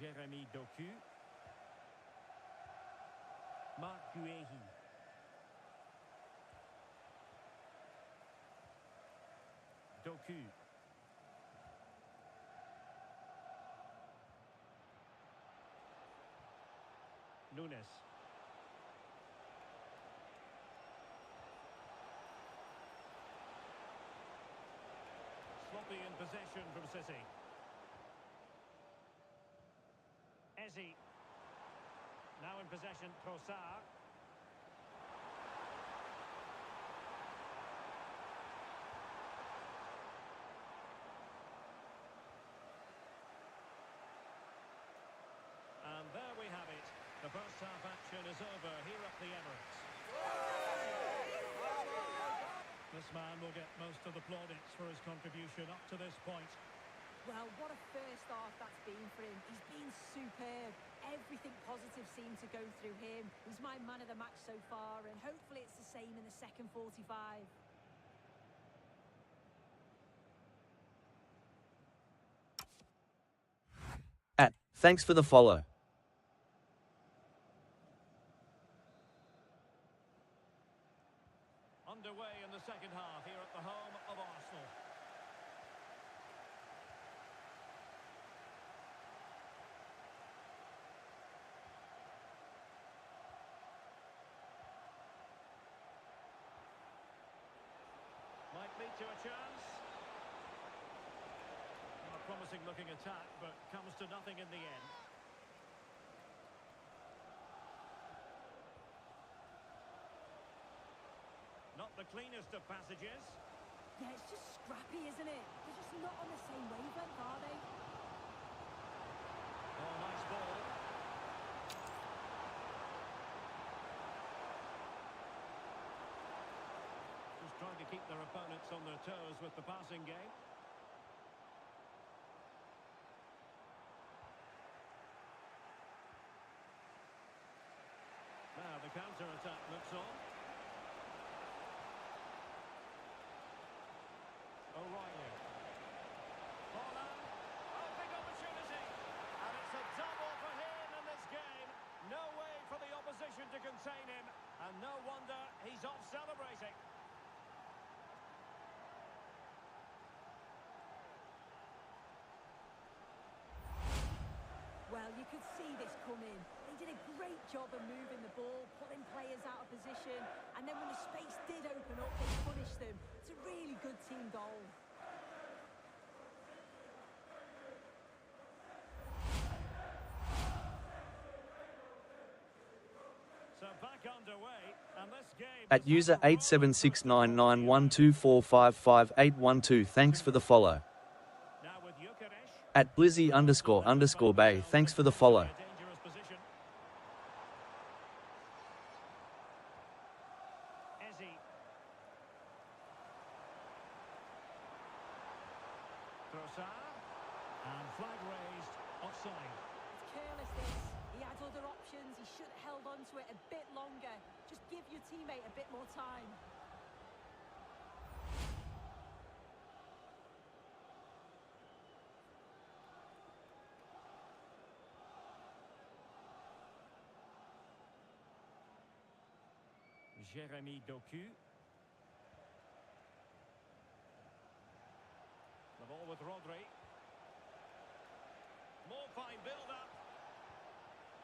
Jeremy Doku. Marc Guehi. Doku. Nunes. Sloppy in possession from City. Eze. Now in possession, Trossard. And there we have it. The first half action is over here at the Emirates. This man will get most of the plaudits for his contribution up to this point. Well, what a first half that's been for him. He's been superb. Everything positive seemed to go through him. He's my man of the match so far, and hopefully it's the same in the second 45. Thanks for the follow. Underway in the second half here at the home of Arsenal. Might lead to a chance. A promising looking attack, but comes to nothing in the end. Not the cleanest of passages. Yeah, it's just scrappy, isn't it? They're just not on the same wavelength, are they? Oh, nice ball. Just trying to keep their opponents on their toes with the passing game. Now the counter-attack looks on. O'Reilly. Holland. Oh, big opportunity. And it's a double for him in this game. No way for the opposition to contain him. And no wonder he's off celebrating. Well, you could see this coming. They did a great job of moving the ball, pulling players out of position, and then when the space did open up, they punished them. It's a really good team goal. So back underway, and this game... At user 8769912455812 thanks for the follow. Now with Gyökeres. At Blizzy__Bay thanks for the follow. A dangerous position. Eze. Trossard. And flag raised, offside. It's careless, this. He had other options. He should have held on to it a bit longer. Just give your teammate a bit more time. Jeremy Doku. The ball with Rodri. More fine build-up.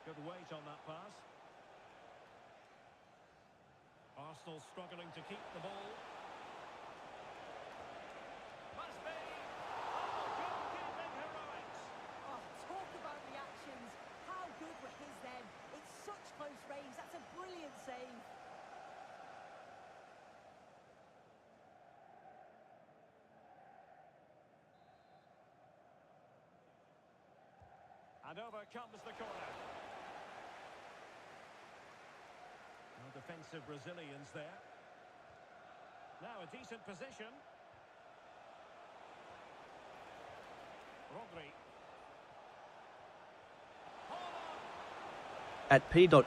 Good weight on that pass. Arsenal struggling to keep the ball. Must be. Oh, goalkeeping heroics. Oh, talk about reactions. How good were his then? It's such close range. That's a brilliant save. And over comes the corner. No defensive resilience there. Now a decent position. Rodri. At p.a.r.a.s.h.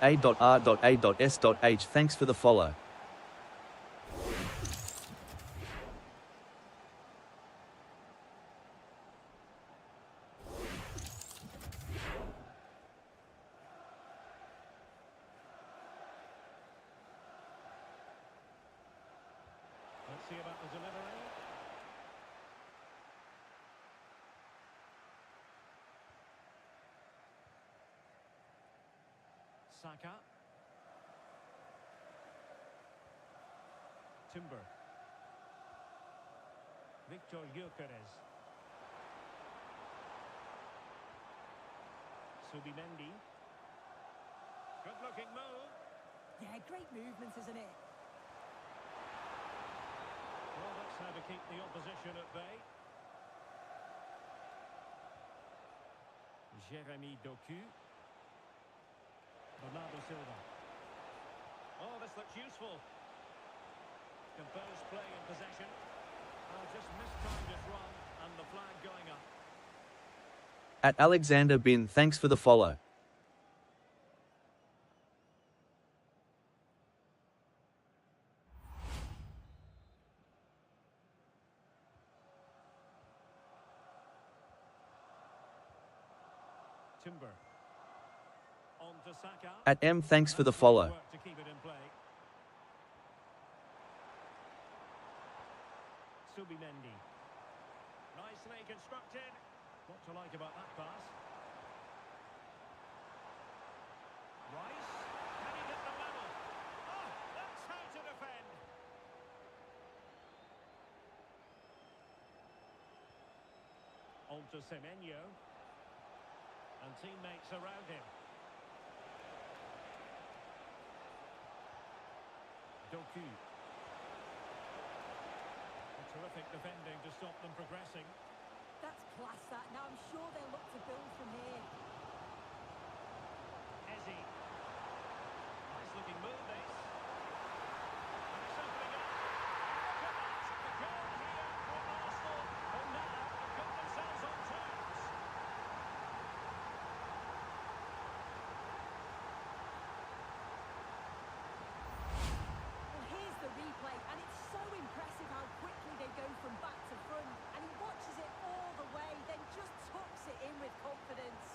Thanks for the follow. Let's see about the delivery. Saka. Timber. Victor Gyökeres. Subimendi. Good-looking move. Yeah, great movement, isn't it? Well, that's how to keep the opposition at bay. Jeremy Doku. Bernardo Silva. Oh, this looks useful. Composed play in possession. Oh, just mistimed his run, and the flag going up. At Alexander Bin, thanks for the follow. Timber. On to Saka. At M, thanks for the That's good follow. work to keep it in play. Subimendi. Nicely constructed. What to like about that pass? Rice. Can he get the level? Oh, that's how to defend. On to Semenyo. And teammates around him. Doku. Terrific defending to stop them progressing. That's class, that. Now I'm sure they'll look to build from here. Ezzy. Nice looking move, this. And it's opening up. Look at that. The goal here for Arsenal. And now they've got themselves on terms. Well, here's the replay, and it's so impressive how quickly they go from back to front. And he watches it all the way, then just tucks it in with confidence.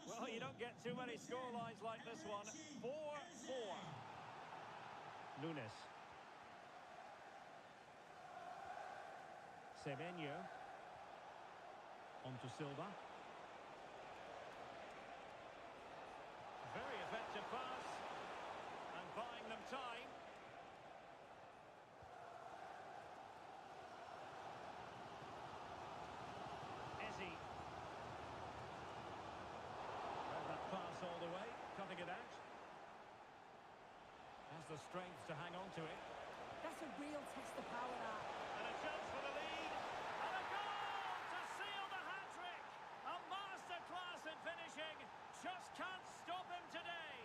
Well, you don't get too many scorelines like this one. 4-4. Nunes. Semenyo. On to Silva. Very effective pass. And buying them time. Ezzy. Read that pass all the way, cutting it out. Has the strength to hang on to it. That's a real test of power, that. And a chance for the lead. And a goal to seal the hat-trick. A masterclass in finishing. Just can't stop him today.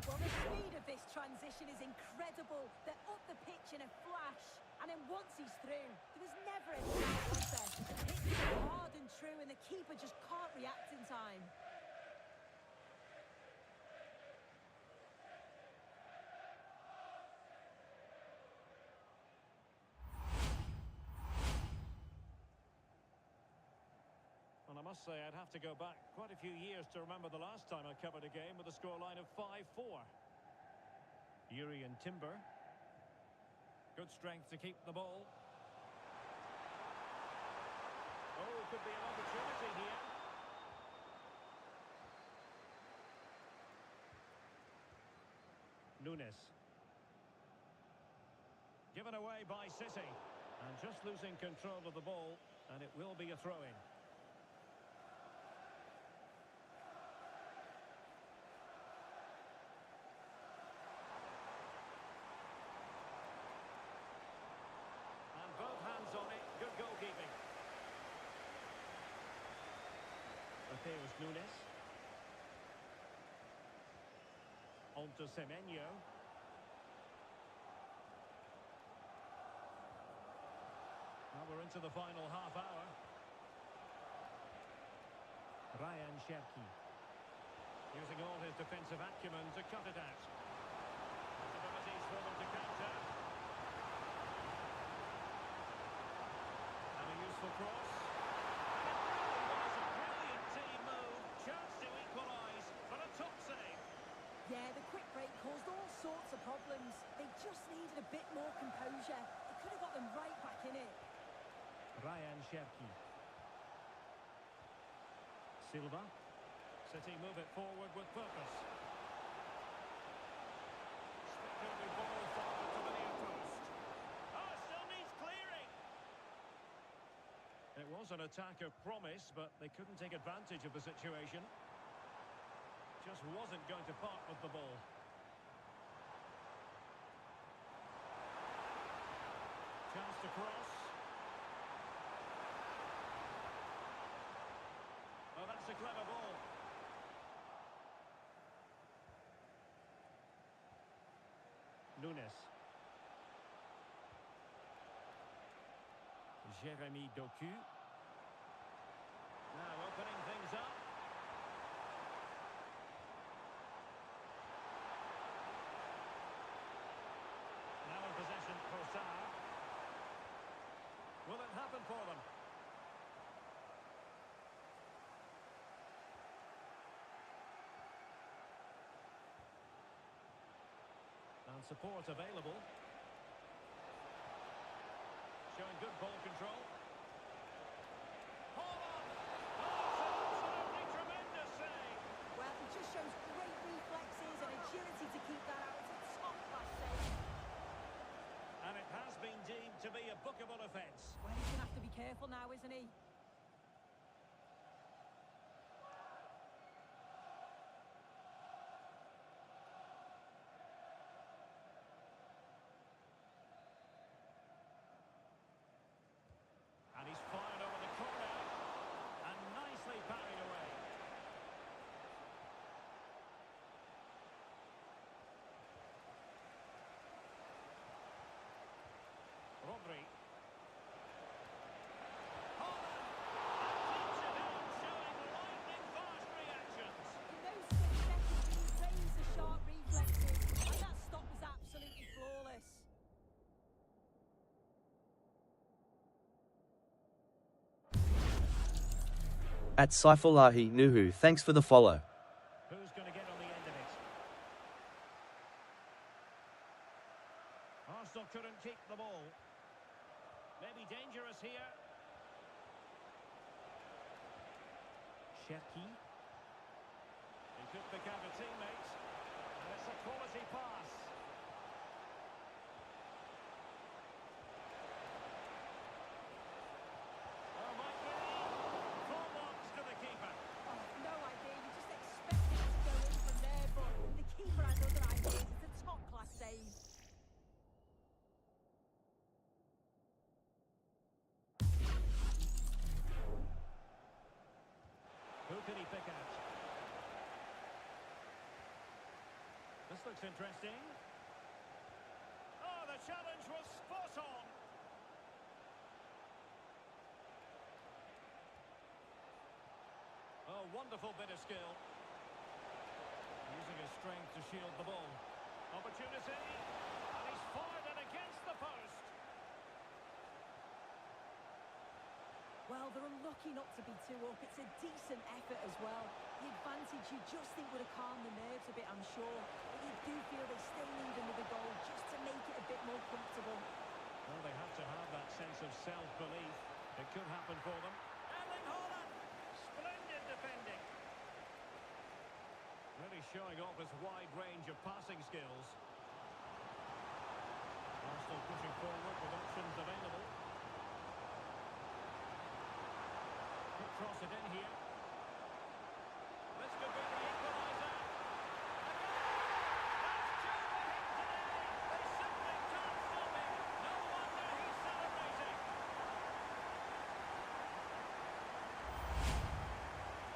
Well, the speed of this transition is incredible. They're up the pitch in a flash. And then once he's through, there was never any doubt, was there? Hits it hard and true, and the keeper just can't react in time. must say I'd have to go back quite a few years to remember the last time I covered a game with a scoreline of 5-4. Yuri and Timber. Good strength to keep the ball. Oh, could be an opportunity here. Nunes. Given away by City. And just losing control of the ball, and it will be a throw-in. And both hands on it. Good goalkeeping. Mateus Nunes. On to Semenyo. Now we're into the final half hour. Ryan Cherki. Using all his defensive acumen to cut it out. Possibilities for them to counter. And a useful cross. And it really was a brilliant team move. Chance to equalise, but a top save. Yeah, the quick break caused all sorts of problems. They just needed a bit more composure. It could have got them right back in it. Ryan Cherki. Silva. City move it forward with purpose. Spectacular ball forward to the near post. Oh, it still needs clearing. It was an attack of promise, but they couldn't take advantage of the situation. Just wasn't going to part with the ball. Chance to cross. Oh, that's a clever ball. Nunes. Jérémy Doku. Now opening things up. Now in possession, Trossard. Will it happen for them? And support available. Showing good ball control. Holland! Oh, it's an absolutely tremendous save! Well, he just shows great reflexes and agility to keep that out. It's a top-class save. And it has been deemed to be a bookable offence. Well, he's going to have to be careful now, isn't he? And he's fired over the corner. And nicely parried away. Rodri. Holland! And keeps it out, showing lightning-fast reactions. In those split seconds, he raised the sharp reflexes. And that stop was absolutely flawless. At Saifullahi Nuhu, thanks for the follow. Who's going to get on the end of it? Arsenal couldn't keep the ball. Maybe dangerous here. Cherki. He could pick out a teammate. And it's a quality pass. Oh, might be. Full marks to the keeper. Oh, no idea. You just expected it to go in from there, but the keeper has other ideas. It's a top-class save. Who can he pick out? This looks interesting. Oh, the challenge was spot on. Oh, wonderful bit of skill. Using his strength to shield the ball. Opportunity. And he's fired it against the post. Well, they're unlucky not to be 2 up. It's a decent effort as well. The advantage you just think would have calmed the nerves a bit, I'm sure. But you do feel they still need another goal just to make it a bit more comfortable. Well, they have to have that sense of self-belief. It could happen for them. Erling Haaland! Splendid defending. Really showing off his wide range of passing skills. Arsenal pushing forward with options available. Could cross it in here. This could be the equaliser.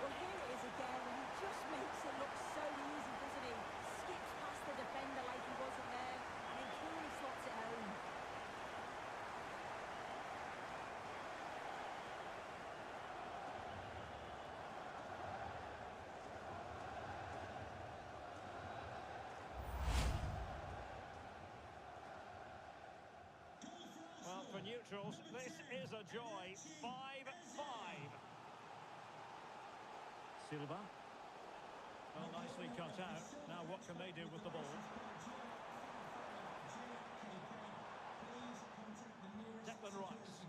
Well, here it is again, and he just makes it look so easy, doesn't he? Skips past the defender like he wasn't there, and then clearly slots it home. Well, for neutrals, this is a joy. 5-5. Silva. Well, nicely cut out. Now what can they do with the ball? Declan Rice.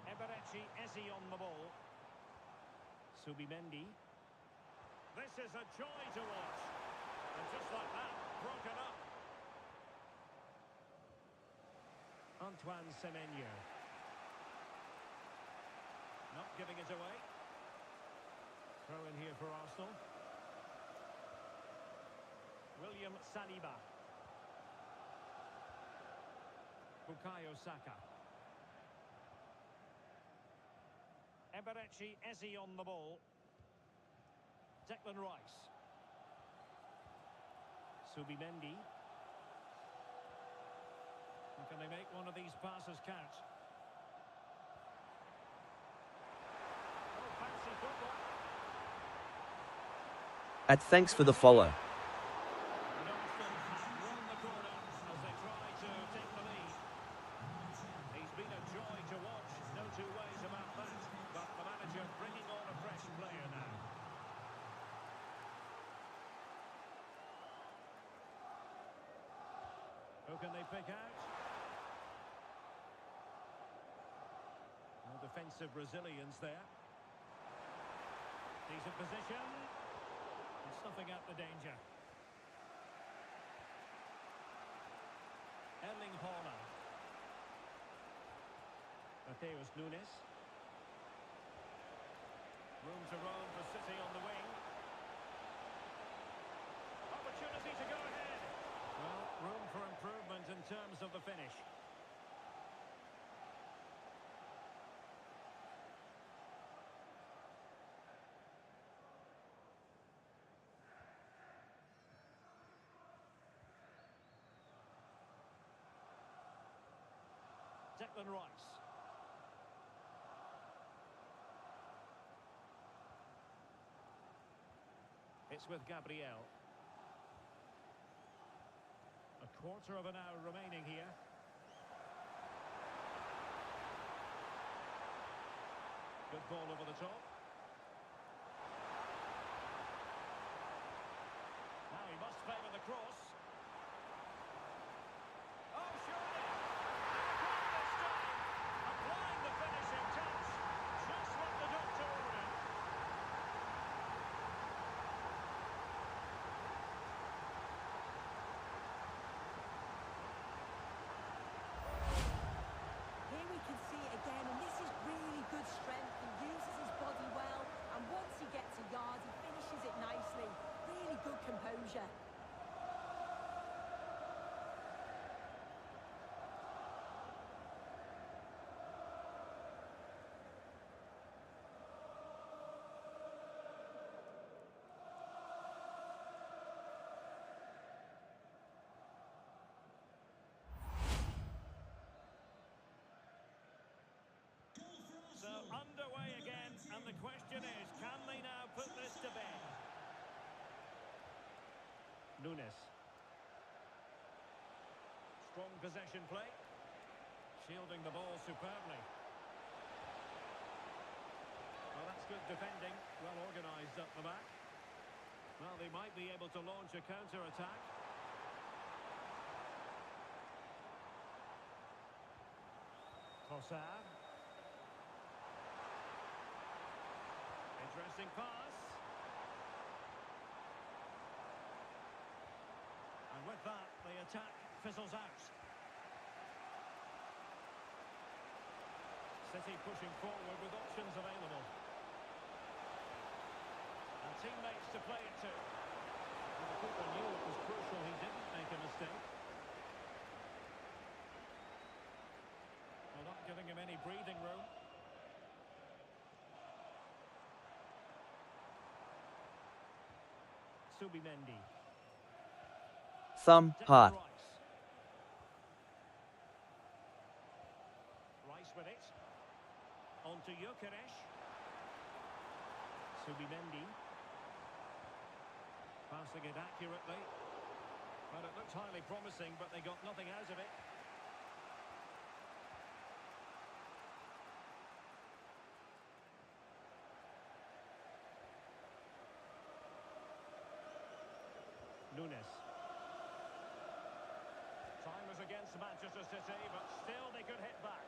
Eberechi Eze on the ball. Subimendi. This is a joy to watch. And just like that, broken up. Antoine Semenyo. Not giving it away. Throw in here for Arsenal. William Saliba. Bukayo Saka. Eberechi Eze on the ball. Declan Rice. Subimendi. And can they make one of these passes count? Oh, fancy football. Thanks for the follow. And Arsenal have won the corner as they try to take the lead. He's been a joy to watch, no two ways about that. But the manager bringing on a fresh player now. Who can they pick out? No defensive resilience there. Decent position. And snuffing out the danger. Erling Haaland. Mateus Nunes. Room to roam for City on the wing. Opportunity to go ahead. Well, room for improvement in terms of the finish. Declan Rice. It's with Gabriel. A quarter of an hour remaining here. Good ball over the top. Now he must favour the cross. Oh, surely! This time, applying the finishing touch. Just what the doctor ordered. Here we can see it again, and this is really good strength. He uses his body well, and once he gets a yard, he finishes it nicely. Really good composure. So underway again, and the question is, can they now put this to bed? Nunes. Strong possession play. Shielding the ball superbly. good defending, well organised up the back. Well, they might be able to launch a counter-attack. Trossard. Interesting pass. And with that, the attack fizzles out. City pushing forward with options available. And teammates to play it to. Well, the keeper knew it was crucial he didn't make a mistake. Well, not giving him any breathing room. Subimendi. Thumb, heart. Rice. Rice with it. On to Gyökeres. Subimendi. Passing it accurately. Well, it looked highly promising, but they got nothing out of it. Nunes. Time was against Manchester City, but still they could hit back.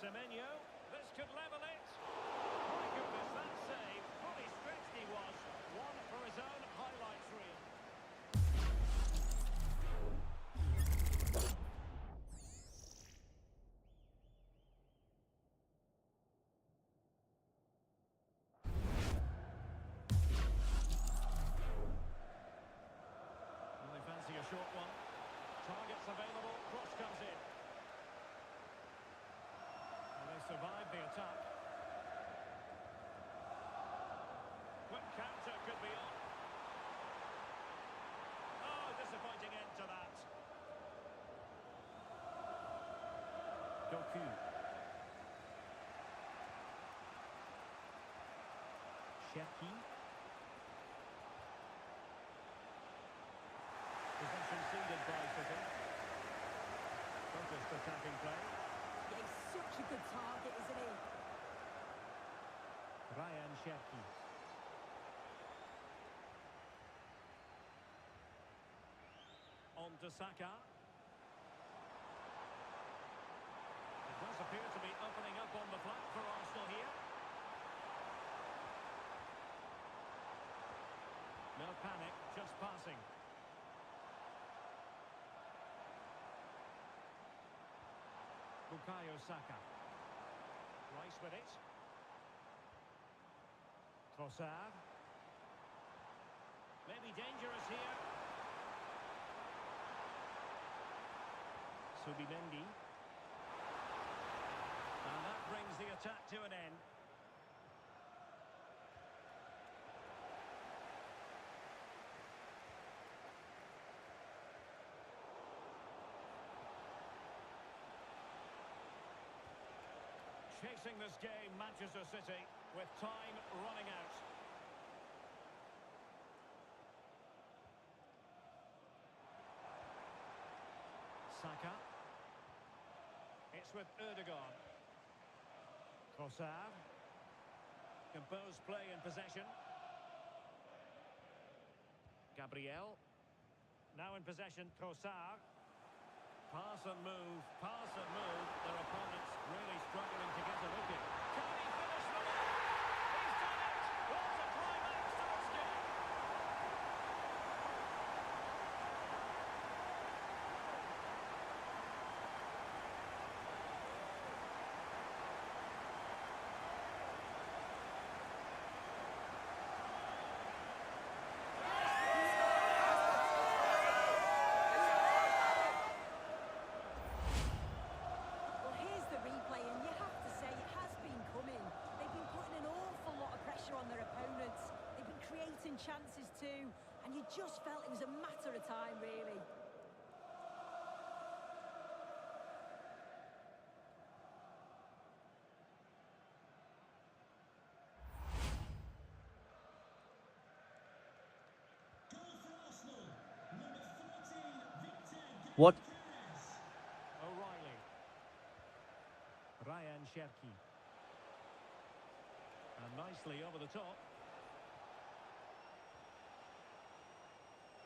Semenyo, this could level it. My goodness, that save. Fully stretched he was. One for his own highlights reel. Well, they fancy a short one. Targets available, cross comes in. Well, they survived the attack. Quick counter could be on. Oh, disappointing end to that. Doku. Cherki. Possession ceded by City. Focused attacking play. Yeah, he's such a good target, isn't he? Ryan Cherki. On to Saka. It does appear to be opening up on the flank for Arsenal here. No panic, just passing. Bukayo Saka. Rice with it. Trossard. Maybe dangerous here. Subimendi. And that brings the attack to an end. Chasing this game, Manchester City, with time running out. Saka. It's with Ødegaard. Trossard. Composed play in possession. Gabriel. Now in possession, Trossard. Pass and move, pass and move. Their opponents really struggling to get a look in. Can he finish the line? He's done it! What a climax to this game! Well, here's the replay, and you have to say it has been coming. They've been putting an awful lot of pressure on their opponents. They've been creating chances too, and you just felt it was a matter of time, really. Goal for Arsenal. Number 14, Victor What? Gyökeres. O'Reilly. Ryan Cherki. And nicely over the top.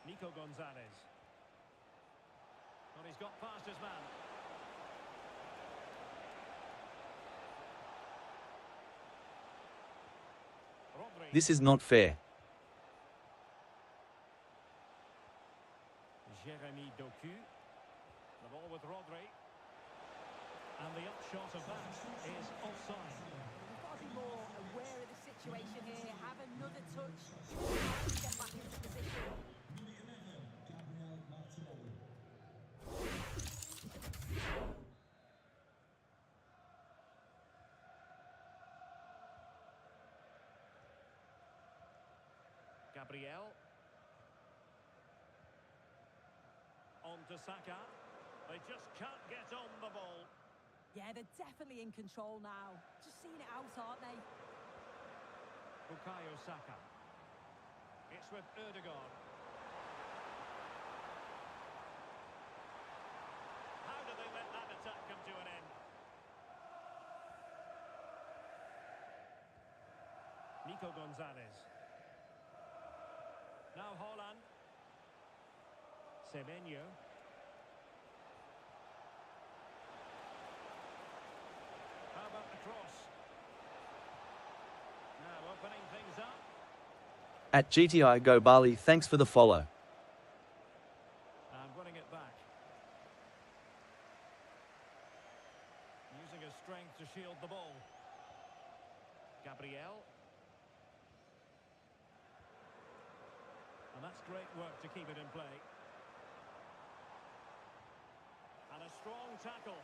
Nico Gonzalez. Well, he's got past his man. Rodri. This is not fair. Jeremy Doku. The ball with Rodri. And the upshot of that is offside. We've got to be more aware of the situation here. Have another touch. Get back into position. Number 11, Gabriel Martinelli. Gabriel. On to Saka. They just can't get on the ball. Yeah, they're definitely in control now. Just seeing it out, aren't they? Bukayo Saka. It's with Ødegaard. How did they let that attack come to an end? Nico Gonzalez. Now Haaland. Semenyo. How about the cross? Now opening things up. At GTI Go Bali, thanks for the follow. And winning it back. Using his strength to shield the ball. Gabriel. And that's great work to keep it in play. And a strong tackle.